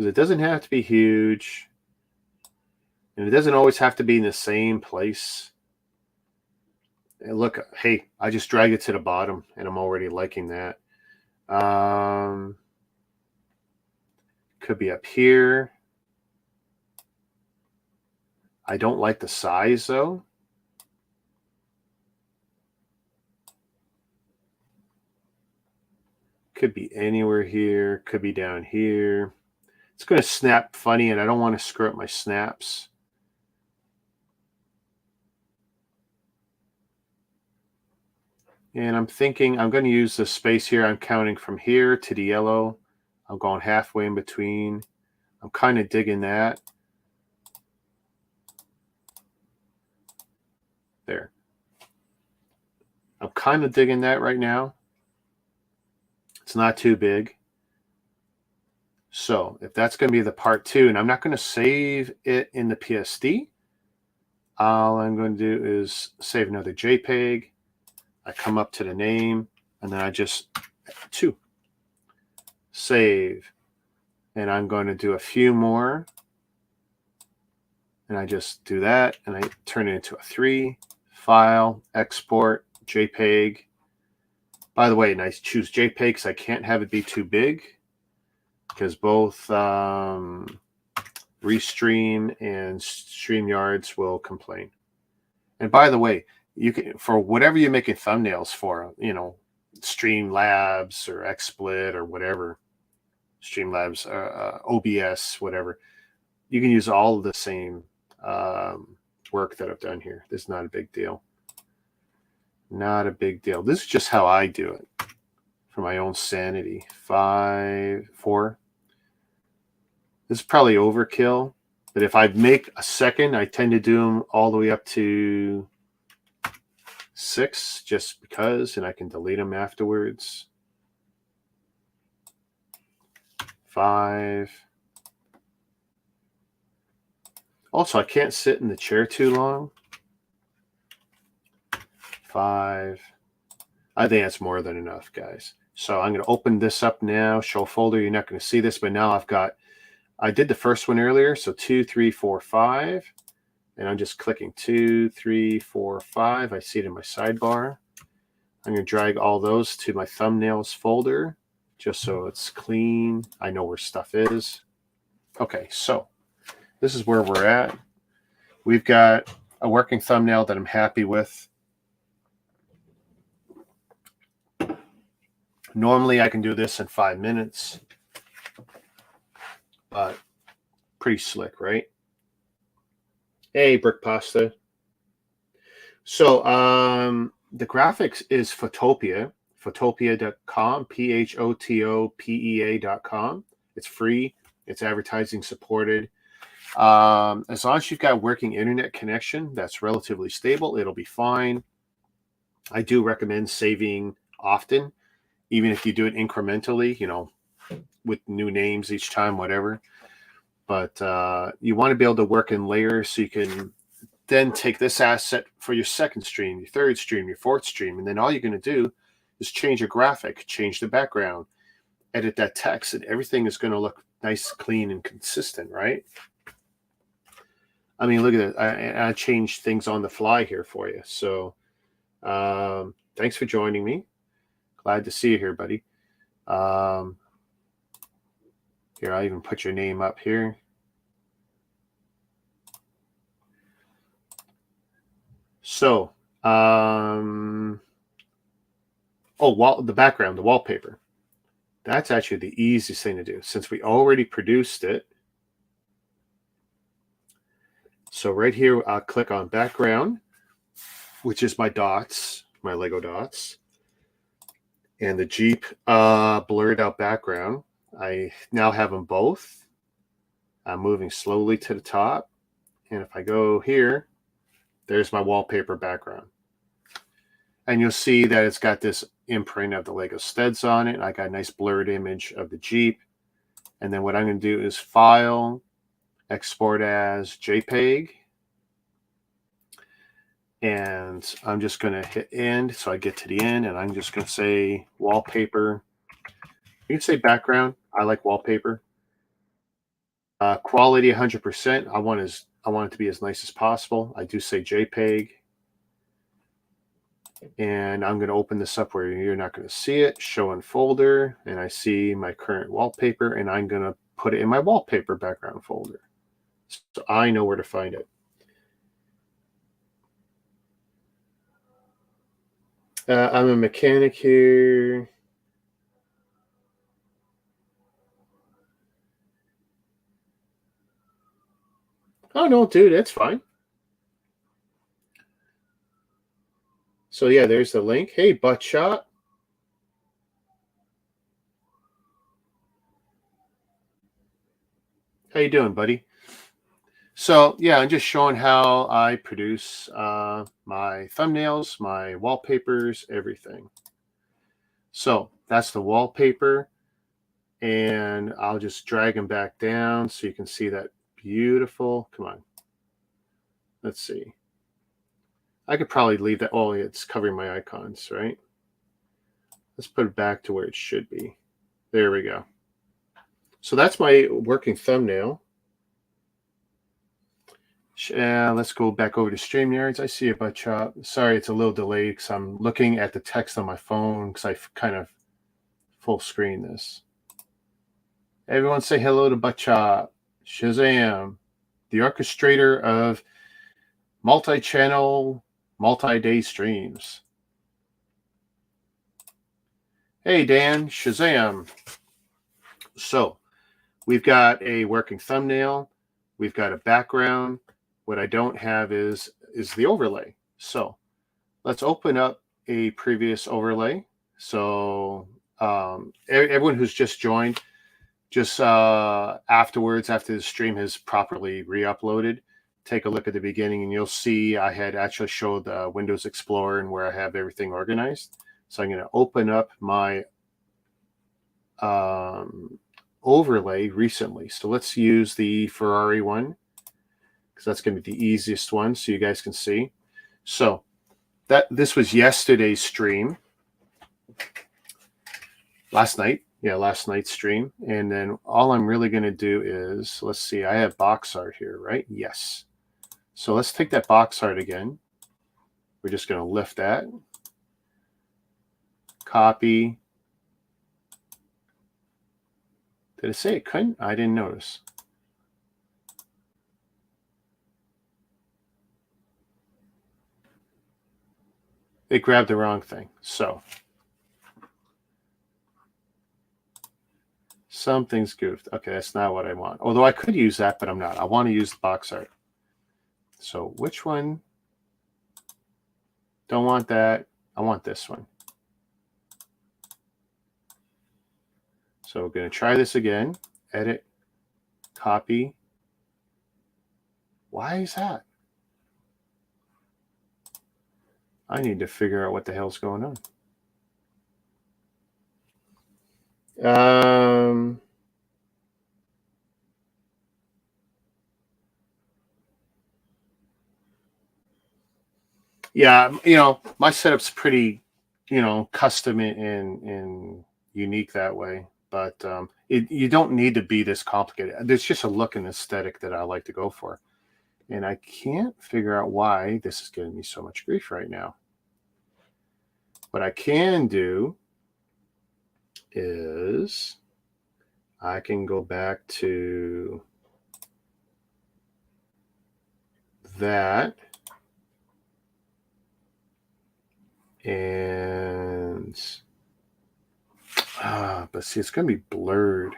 Speaker 1: it doesn't have to be huge. And it doesn't always have to be in the same place. And look, hey, I just dragged it to the bottom, and I'm already liking that. Could be up here. I don't like the size, though. Could be anywhere here. Could be down here. It's going to snap funny, and I don't want to screw up my snaps. And I'm thinking I'm going to use the space here. I'm counting from here to the yellow. I'm going halfway in between. I'm kind of digging that. There. I'm kind of digging that right now. It's not too big. So if that's going to be the part 2, and I'm not going to save it in the PSD, all I'm going to do is save another JPEG. I come up to the name, and then I just 2. Save. And I'm going to do a few more. And I just do that, and I turn it into a 3. File, export, JPEG. By the way, and I choose JPEG because I can't have it be too big, because both Restream and StreamYards will complain. And by the way, you can, for whatever you're making thumbnails for, you know, Streamlabs or XSplit or whatever, Streamlabs, OBS, whatever, you can use all of the same work that I've done here. This is not a big deal. Not a big deal. This is just how I do it for my own sanity. 5, 4. This is probably overkill, but if I make a second, I tend to do them all the way up to 6 just because, and I can delete them afterwards. 5. Also, I can't sit in the chair too long. 5. I think that's more than enough, guys. So I'm going to open this up now, show folder. You're not going to see this, but now I've got, I did the first one earlier. So 2, 3, 4, 5. And I'm just clicking 2, 3, 4, 5. I see it in my sidebar. I'm going to drag all those to my thumbnails folder just so it's clean. I know where stuff is. Okay, so this is where we're at. We've got a working thumbnail that I'm happy with. Normally I can do this in 5 minutes, but pretty slick, right? Hey, Brick Pasta. So the graphics is Photopea, photopea.com, photopea.com. It's free. It's advertising supported. As long as you've got working internet connection that's relatively stable, it'll be fine. I do recommend saving often, even if you do it incrementally, you know, with new names each time, whatever. But you want to be able to work in layers so you can then take this asset for your second stream, your third stream, your fourth stream, and then all you're going to do is change your graphic, change the background, edit that text, and everything is going to look nice, clean, and consistent, right? I mean, look at it. I changed things on the fly here for you. So thanks for joining me. Glad to see you here, buddy. Here, I'll even put your name up here. So, the background, the wallpaper. That's actually the easiest thing to do since we already produced it. So right here, I'll click on background, which is my dots, my Lego dots, and the Jeep blurred out background. I now have them both. I'm moving slowly to the top. And if I go here, there's my wallpaper background. And you'll see that it's got this imprint of the Lego Steads on it. I got a nice blurred image of the Jeep. And then what I'm going to do is File, Export as JPEG. And I'm just going to hit End. So I get to the end, and I'm just going to say wallpaper. You can say background. I like wallpaper. Quality 100%. I want it to be as nice as possible. I do say JPEG. And I'm going to open this up where you're not going to see it. Show in folder. And I see my current wallpaper. And I'm going to put it in my wallpaper background folder. So I know where to find it. I'm a mechanic here. Oh, no, dude, that's fine. So, yeah, there's the link. Hey, butt shot. How you doing, buddy? So, yeah, I'm just showing how I produce my thumbnails, my wallpapers, everything. So, that's the wallpaper. And I'll just drag them back down so you can see that beautiful. Come on. Let's see. I could probably leave that. Oh, it's covering my icons, right? Let's put it back to where it should be. There we go. So that's my working thumbnail. Let's go back over to StreamYards. I see a butt chop. Sorry, it's a little delayed because I'm looking at the text on my phone because I kind of full screen this. Everyone say hello to butt chop. Shazam, the orchestrator of multi-channel, multi-day streams. Hey, Dan, Shazam. So we've got a working thumbnail. We've got a background. What I don't have is the overlay. So let's open up a previous overlay. So everyone who's just joined, just afterwards, after the stream has properly re-uploaded, take a look at the beginning and you'll see I had actually showed the Windows Explorer and where I have everything organized. So I'm going to open up my overlay recently. So let's use the Ferrari one because that's going to be the easiest one so you guys can see. So this was yesterday's stream. Last night's stream. And then all I'm really going to do is, let's see, I have box art here, right? Yes. So let's take that box art again. We're just going to lift that. Copy. Did it say it couldn't? I didn't notice. It grabbed the wrong thing. So something's goofed. Okay, that's not what I want. Although I could use that, but I'm not. I want to use the box art. So which one? Don't want that. I want this one. So we're going to try this again. Edit. Copy. Why is that? I need to figure out what the hell's going on. Yeah, my setup's pretty, custom and unique that way. But you don't need to be this complicated. There's just a look and aesthetic that I like to go for. And I can't figure out why this is giving me so much grief right now. What I can do is I can go back to that. And but see, it's going to be blurred.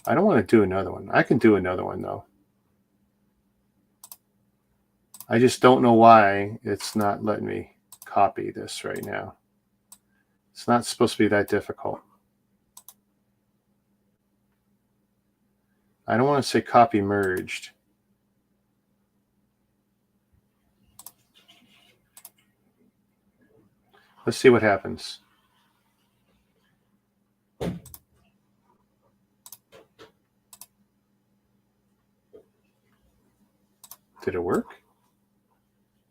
Speaker 1: I don't want to do another one. I can do another one though. I just don't know why it's not letting me copy this right now. It's not supposed to be that difficult. I don't want to say copy merged. Let's see what happens. Did it work?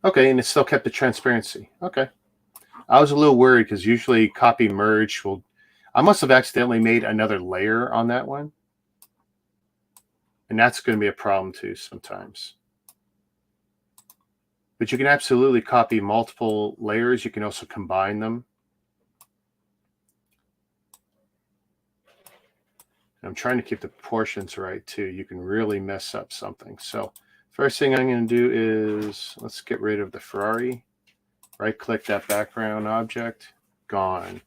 Speaker 1: Okay, and it still kept the transparency. Okay. I was a little worried because usually copy merge will... I must have accidentally made another layer on that one. And that's going to be a problem too sometimes. But you can absolutely copy multiple layers. You can also combine them. I'm trying to keep the proportions right too. You can really mess up something. So first thing I'm going to do is, let's get rid of the Ferrari. Right click that background object. Gone.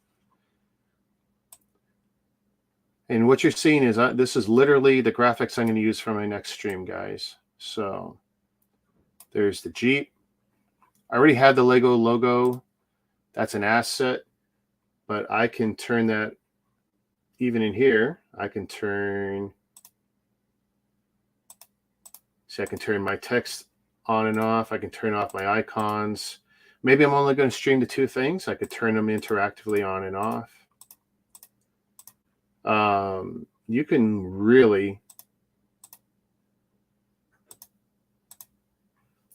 Speaker 1: And what you're seeing is this is literally the graphics I'm going to use for my next stream, guys. So there's the Jeep. I already had the Lego logo. That's an asset, but I can turn that even in here. I can turn, see, I can turn my text on and off. I can turn off my icons. Maybe I'm only going to stream the two things. I could turn them interactively on and off. You can really,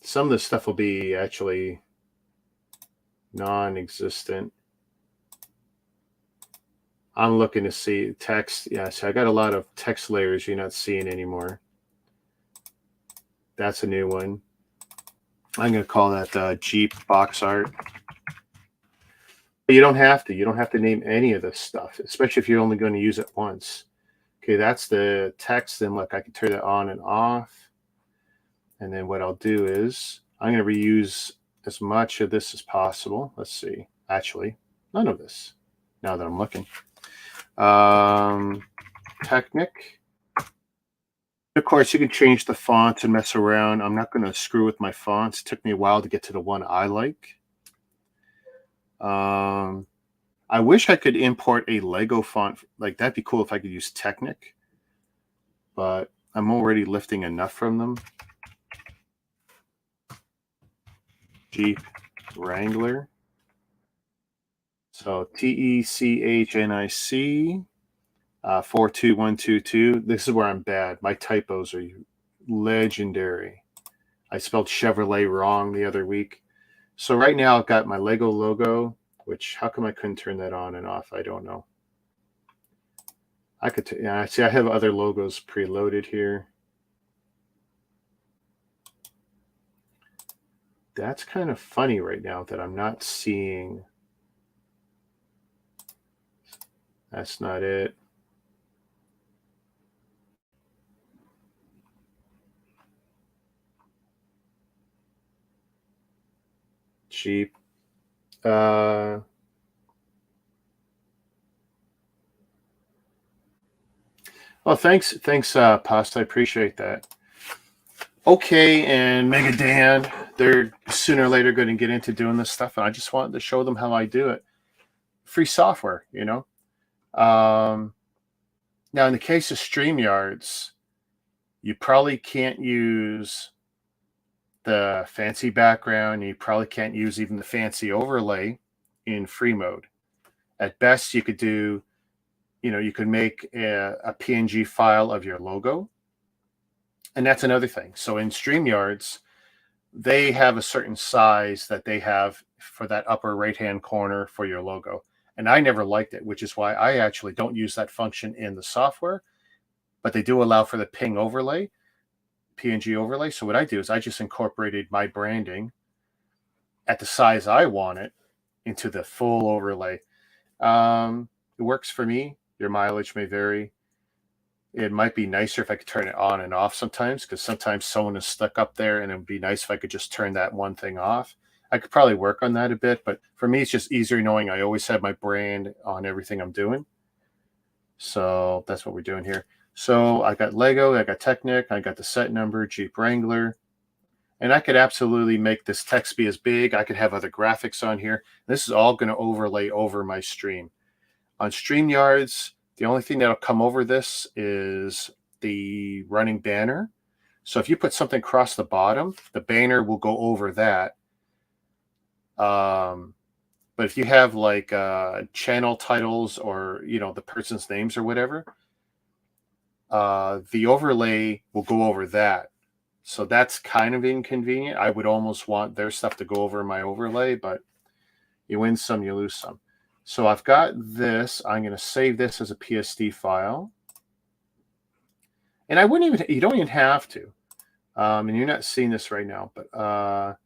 Speaker 1: some of this stuff will be actually non-existent. I'm looking to see text. Yeah, so I got a lot of text layers you're not seeing anymore. That's a new one. I'm going to call that Jeep box art. But you don't have to. You don't have to name any of this stuff, especially if you're only going to use it once. Okay, that's the text. Then look, I can turn it on and off. And then what I'll do is I'm going to reuse as much of this as possible. Let's see. Actually, none of this now that I'm looking. Technic. Of course, you can change the fonts and mess around. I'm not going to screw with my fonts. It took me a while to get to the one I like. I wish I could import a Lego font. Like, that'd be cool if I could use Technic. But I'm already lifting enough from them. Jeep Wrangler. So TECHNIC 42122. This is where I'm bad. My typos are legendary. I spelled Chevrolet wrong the other week. So right now I've got my Lego logo, which how come I couldn't turn that on and off? I don't know. I could, yeah, see I have other logos preloaded here. That's kind of funny right now that I'm not seeing. That's not it. Jeep. Oh, thanks, Pasta. I appreciate that. Okay, and Mega Dan, they're sooner or later going to get into doing this stuff, and I just wanted to show them how I do it. Free software, you know. Now, in the case of StreamYards, you probably can't use the fancy background. You probably can't use even the fancy overlay in free mode. At best, you could do, you could make a PNG file of your logo. And that's another thing. So in StreamYards, they have a certain size that they have for that upper right-hand corner for your logo. And I never liked it, which is why I actually don't use that function in the software, but they do allow for the ping overlay, PNG overlay. So what I do is I just incorporated my branding at the size I want it into the full overlay. It works for me. Your mileage may vary. It might be nicer if I could turn it on and off sometimes, because sometimes someone is stuck up there, and it would be nice if I could just turn that one thing off. I could probably work on that a bit, but for me, it's just easier knowing I always have my brand on everything I'm doing. So that's what we're doing here. So I got Lego, I got Technic, I got the set number, Jeep Wrangler, and I could absolutely make this text be as big. I could have other graphics on here. This is all going to overlay over my stream. On StreamYards, the only thing that'll come over this is the running banner. So if you put something across the bottom, the banner will go over that. But if you have like channel titles or, you know, the person's names or whatever, the overlay will go over that. So that's kind of inconvenient. I would almost want their stuff to go over my overlay, but you win some, you lose some. So I've got this. I'm going to save this as a PSD file. And I wouldn't even, you don't even have to. And you're not seeing this right now, but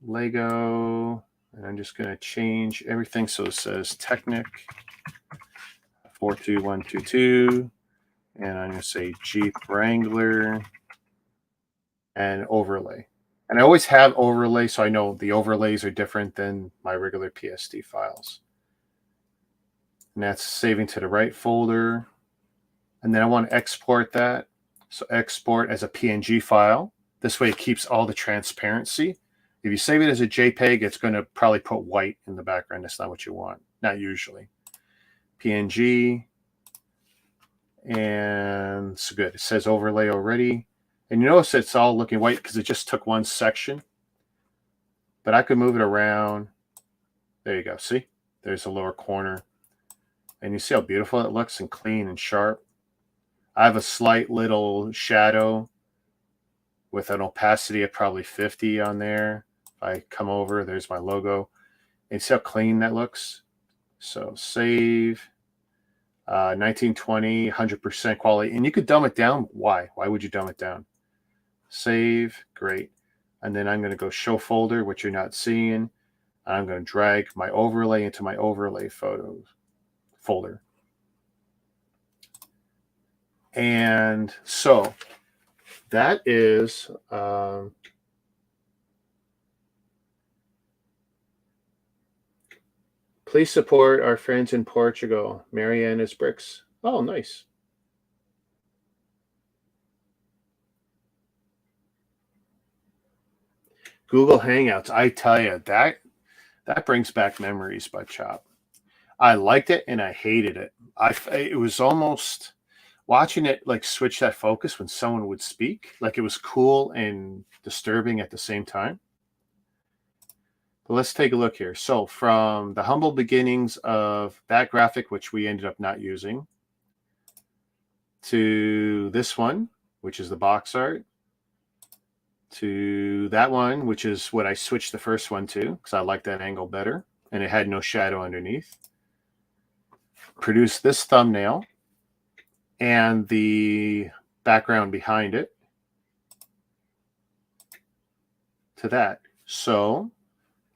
Speaker 1: Lego, and I'm just going to change everything. So it says Technic 42122, and I'm going to say Jeep Wrangler and overlay. And I always have overlay, so I know the overlays are different than my regular PSD files. And that's saving to the right folder. And then I want to export that. So export as a PNG file. This way it keeps all the transparency. If you save it as a JPEG, it's going to probably put white in the background. That's not what you want. Not usually. PNG. And it's good. It says overlay already. And you notice it's all looking white because it just took one section. But I could move it around. There you go. See? There's the lower corner. And you see how beautiful it looks and clean and sharp. I have a slight little shadow with an opacity of probably 50 on there. If I come over, there's my logo. And see how clean that looks? So save. 1920, 100% quality. And you could dumb it down. Why? Why would you dumb it down? Save. Great. And then I'm going to go show folder, which you're not seeing. I'm going to drag my overlay into my overlay photos folder. And so that is please support our friends in Portugal. Mariana's Bricks. Oh, nice. Google Hangouts. I tell you, that brings back memories, Butt Chop. I liked it and I hated it. It was almost watching it like switch that focus when someone would speak. Like it was cool and disturbing at the same time. But let's take a look here. So from the humble beginnings of that graphic, which we ended up not using, to this one, which is the box art, to that one, which is what I switched the first one to because I like that angle better and it had no shadow underneath. Produce this thumbnail and the background behind it to that. So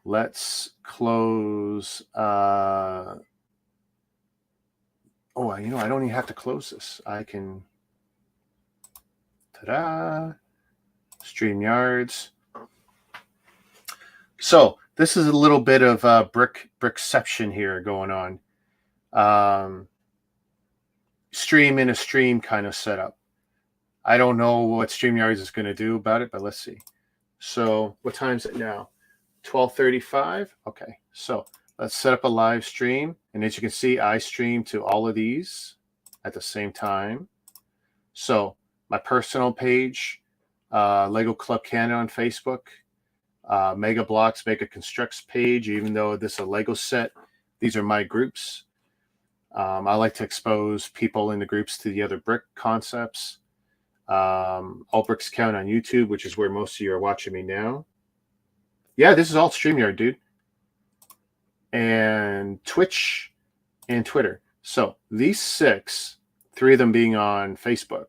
Speaker 1: let's close. Oh, you know, I don't even have to close this. I can. Ta-da! StreamYards. So this is a little bit of brickception here going on. Stream in a stream kind of setup. I don't know what StreamYards is going to do about it, but let's see. So what time is it now? 12:35. Okay, so let's set up a live stream. And as you can see, I stream to all of these at the same time. So my personal page, Lego Club Canada on Facebook, Mega Blocks, Mega Constructs page, even though this is a Lego set, these are my groups. I like to expose people in the groups to the other brick concepts. Albert's count on YouTube, which is where most of you are watching me now. Yeah, this is all StreamYard, dude. And Twitch and Twitter. So these 6, 3 of them being on Facebook.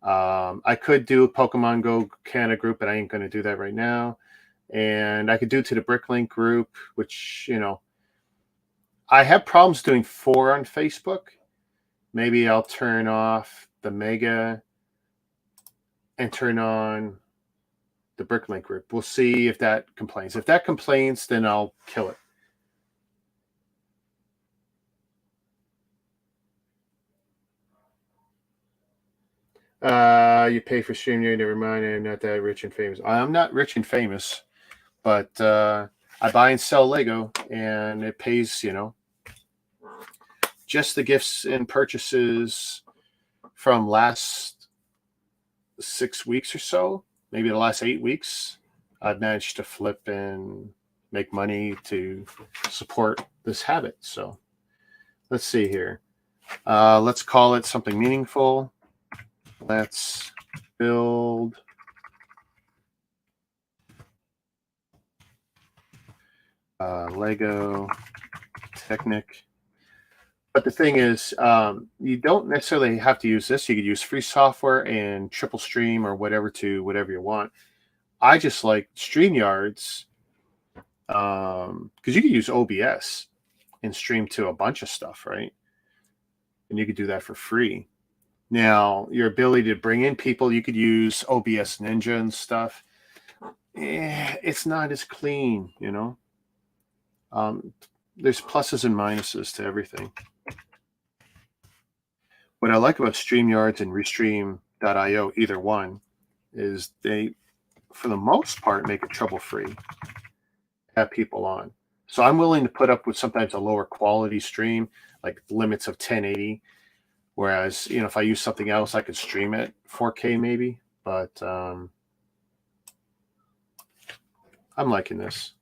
Speaker 1: I could do a Pokemon Go Canada group, but I ain't going to do that right now. And I could do to the BrickLink group, which, you know, I have problems doing 4 on Facebook. Maybe I'll turn off the Mega and turn on the BrickLink group. We'll see if that complains. If that complains, then I'll kill it. You pay for StreamYard, never mind. I'm not that rich and famous. I'm not rich and famous, but I buy and sell Lego, and it pays, you know, just the gifts and purchases from last 6 weeks or so, maybe the last 8 weeks. I've managed to flip and make money to support this habit. So let's see here. Let's call it something meaningful. Let's build Lego Technic. But the thing is, you don't necessarily have to use this. You could use free software and triple stream or whatever to whatever you want. I just like StreamYards because you could use OBS and stream to a bunch of stuff, right? And you could do that for free. Now, your ability to bring in people, you could use OBS Ninja and stuff. It's not as clean, you know. There's pluses and minuses to everything. What I like about StreamYards and Restream.io, either one, is they, for the most part, make it trouble-free. Have people on. So I'm willing to put up with sometimes a lower quality stream, like limits of 1080. Whereas, you know, if I use something else, I could stream it 4K maybe. But I'm liking this.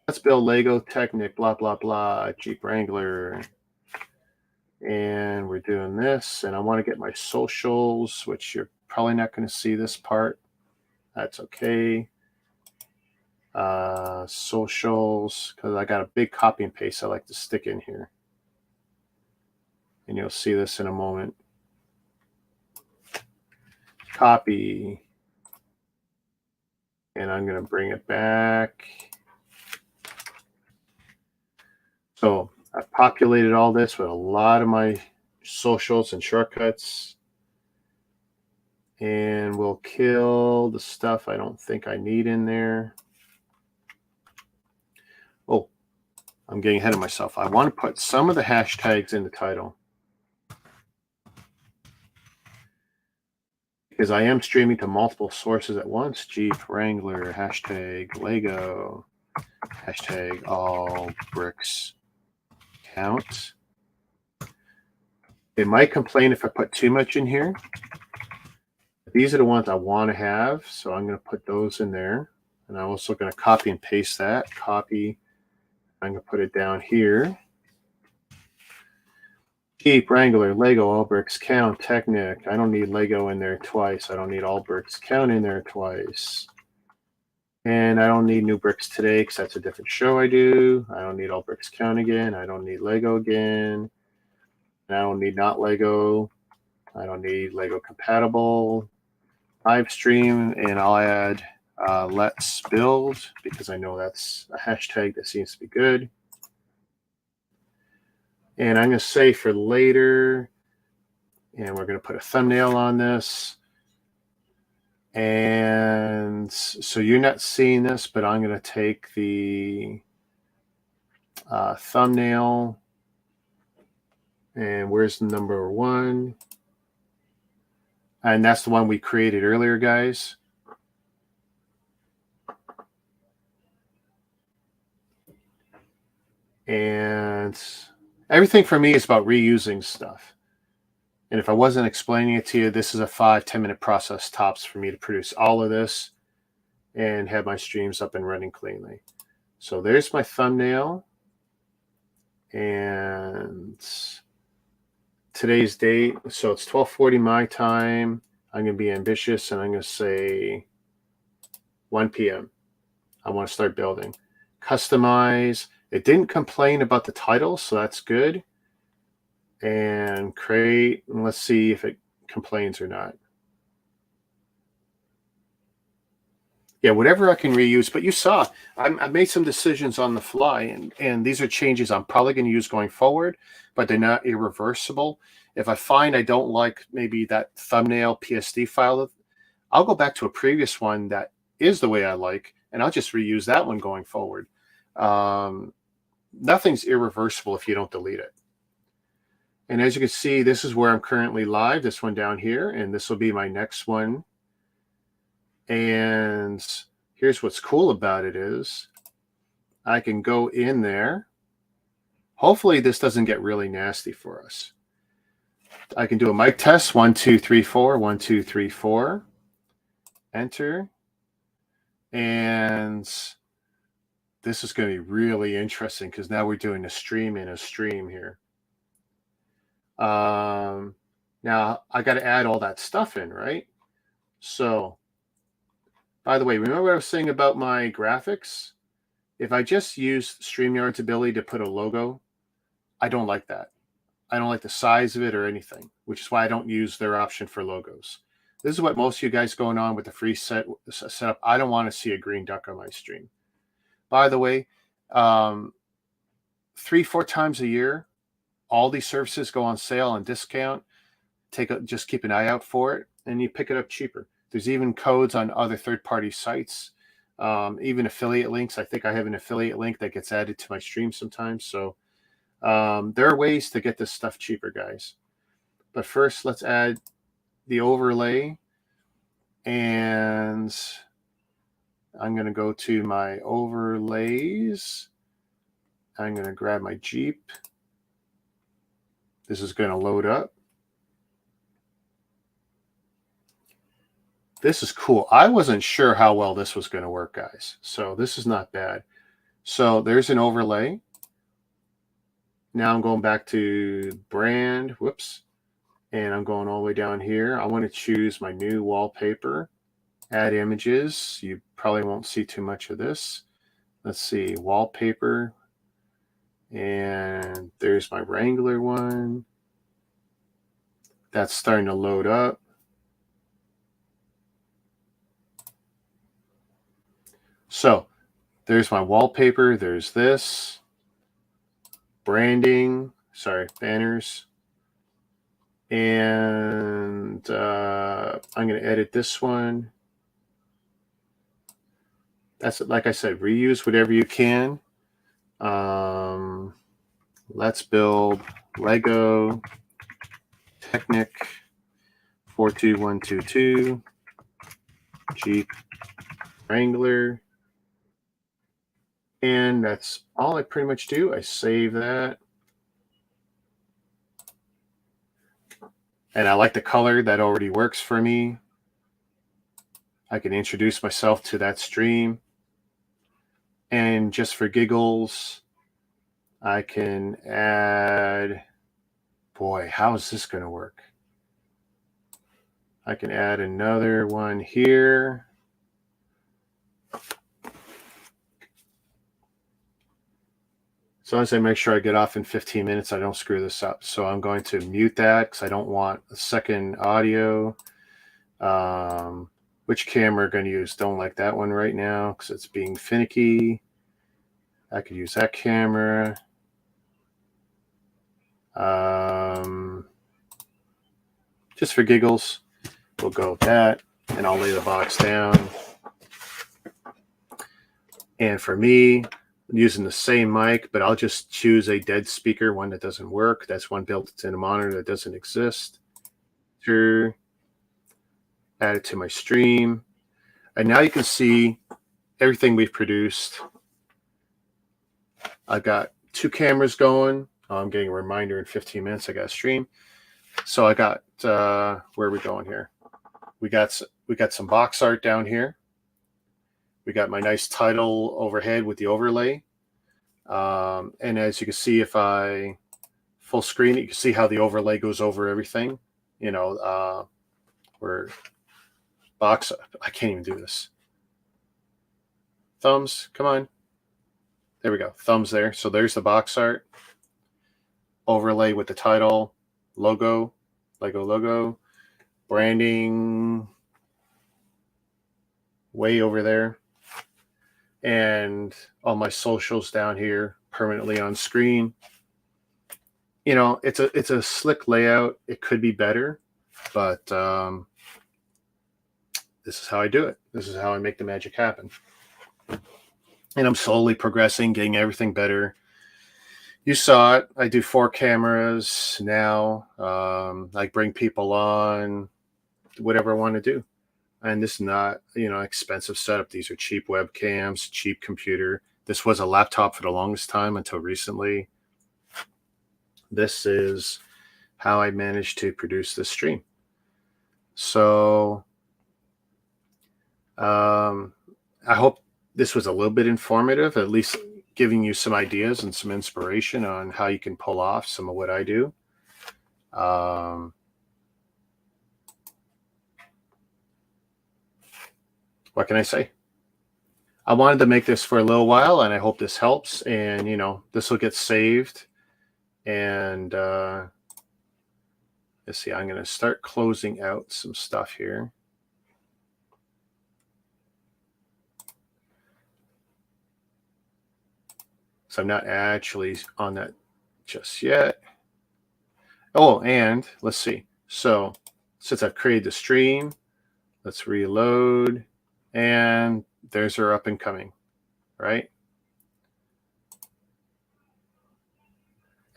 Speaker 1: Let's build Lego Technic, blah, blah, blah, Jeep Wrangler. And we're doing this. And I want to get my socials, which you're probably not going to see this part. That's okay. Socials, because I got a big copy and paste I like to stick in here. And you'll see this in a moment. Copy. And I'm going to bring it back. So I've populated all this with a lot of my socials and shortcuts. And we'll kill the stuff I don't think I need in there. Oh, I'm getting ahead of myself. I want to put some of the hashtags in the title. Because I am streaming to multiple sources at once. Jeep Wrangler, hashtag Lego, hashtag all bricks count. It might complain if I put too much in here. These are the ones I want to have, so I'm going to put those in there. And I'm also going to copy and paste that. Copy. I'm going to put it down here. Jeep, Wrangler, Lego, all bricks count, Technic. I don't need Lego in there twice. I don't need all bricks count in there twice. And I don't need new bricks today because that's a different show I do. I don't need all bricks count again. I don't need Lego again. And I don't need not Lego. I don't need Lego compatible. Live stream, and I'll add let's build because I know that's a hashtag that seems to be good. And I'm going to say for later, and we're going to put a thumbnail on this. And so you're not seeing this, but I'm going to take the thumbnail. And where's the number 1? And that's the one we created earlier, guys. And everything for me is about reusing stuff. And if I wasn't explaining it to you, this is a 5-10 minute process tops for me to produce all of this and have my streams up and running cleanly. So there's my thumbnail. And today's date. So it's 12:40 my time. I'm going to be ambitious, and I'm going to say 1 p.m. I want to start building. Customize. It didn't complain about the title, so that's good. And create. And let's see if it complains or not. Yeah, whatever I can reuse. But you saw, I made some decisions on the fly, and these are changes I'm probably going to use going forward, but they're not irreversible. If I find I don't like maybe that thumbnail PSD file, I'll go back to a previous one that is the way I like, and I'll just reuse that one going forward. Nothing's irreversible if you don't delete it. And as you can see, this is where I'm currently live, this one down here, and this will be my next one. And here's what's cool about it is I can go in there. Hopefully this doesn't get really nasty for us. I can do a mic test, 1, 2, 3, 4, 1, 2, 3, 4. Enter. And this is going to be really interesting because now we're doing a stream in a stream here. Now I got to add all that stuff in, right? So, by the way, remember what I was saying about my graphics? If I just use StreamYard's ability to put a logo, I don't like that. I don't like the size of it or anything, which is why I don't use their option for logos. This is what most of you guys going on with the free setup. I don't want to see a green duck on my stream. By the way, 3-4 times a year, all these services go on sale and discount. Just keep an eye out for it, and you pick it up cheaper. There's even codes on other third-party sites, even affiliate links. I think I have an affiliate link that gets added to my stream sometimes. So there are ways to get this stuff cheaper, guys. But first, let's add the overlay. And I'm going to go to my overlays. I'm going to grab my Jeep. This is going to load up. This is cool. I wasn't sure how well this was going to work, guys. So this is not bad. So there's an overlay. Now I'm going back to brand. Whoops. And I'm going all the way down here. I want to choose my new wallpaper. Add images. You probably won't see too much of this. Let's see. Wallpaper. And there's my Wrangler one. That's starting to load up. So there's my wallpaper. There's this. Branding. Sorry, banners. And I'm going to edit this one. That's, like I said, reuse whatever you can. Let's build Lego Technic 42122 Jeep Wrangler. And that's all I pretty much do. I save that. And I like the color. That already works for me. I can introduce myself to that stream. And just for giggles, I can add, boy, how is this going to work? I can add another one here. So as I make sure I get off in 15 minutes, I don't screw this up. So I'm going to mute that because I don't want a second audio. Which camera going to use? Don't like that one right now because it's being finicky. I could use that camera. Just for giggles, we'll go with that, and I'll lay the box down. And for me, I'm using the same mic, but I'll just choose a dead speaker, one that doesn't work. That's one built in a monitor that doesn't exist. Sure. Add it to my stream. And now you can see everything we've produced. I've got 2 cameras going. I'm getting a reminder in 15 minutes I got to stream. So I got, where are we going here? We got some box art down here. We got my nice title overhead with the overlay. And as you can see, if I full screen, you can see how the overlay goes over everything. You know, where box, I can't even do this. Thumbs, come on. There we go, thumbs there. So there's the box art. Overlay with the title, logo, Lego logo, branding way over there. And all my socials down here permanently on screen. You know, it's a slick layout. It could be better, but this is how I do it. This is how I make the magic happen. And I'm slowly progressing, getting everything better. You saw it. I do 4 cameras now. I bring people on, whatever I want to do. And this is not, you know, expensive setup. These are cheap webcams, cheap computer. This was a laptop for the longest time until recently. This is how I managed to produce this stream. So I hope this was a little bit informative, at least giving you some ideas and some inspiration on how you can pull off some of what I do. What can I say? I wanted to make this for a little while, and I hope this helps. And, you know, this will get saved. And let's see, I'm going to start closing out some stuff here. So I'm not actually on that just yet. Oh, and let's see. So since I've created the stream, let's reload. And there's our up and coming, right?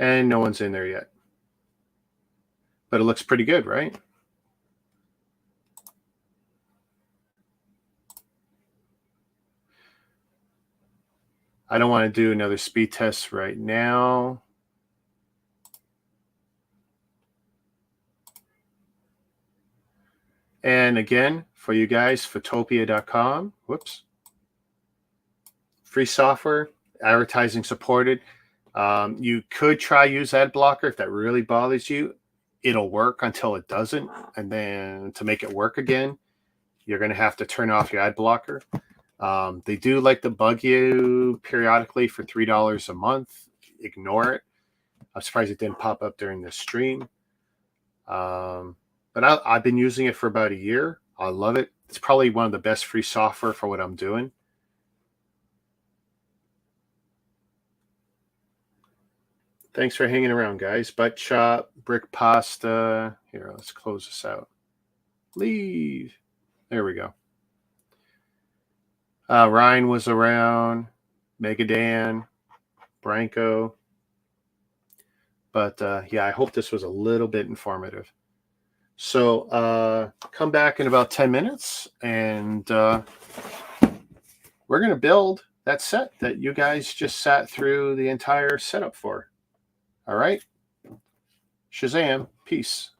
Speaker 1: And no one's in there yet. But it looks pretty good, right? I don't want to do another speed test right now. And again, for you guys, photopia.com. Whoops. Free software, advertising supported. You could try use ad blocker if that really bothers you. It'll work until it doesn't. And then to make it work again, you're going to have to turn off your ad blocker. They do like to bug you periodically for $3 a month. Ignore it. I'm surprised it didn't pop up during this stream. But I've been using it for about a year. I love it. It's probably one of the best free software for what I'm doing. Thanks for hanging around, guys. Butt chop, brick pasta. Here, let's close this out. Leave. There we go. Ryan was around. Megadan. Branko. But yeah, I hope this was a little bit informative. So come back in about 10 minutes and we're going to build that set that you guys just sat through the entire setup for. All right. Shazam. Peace.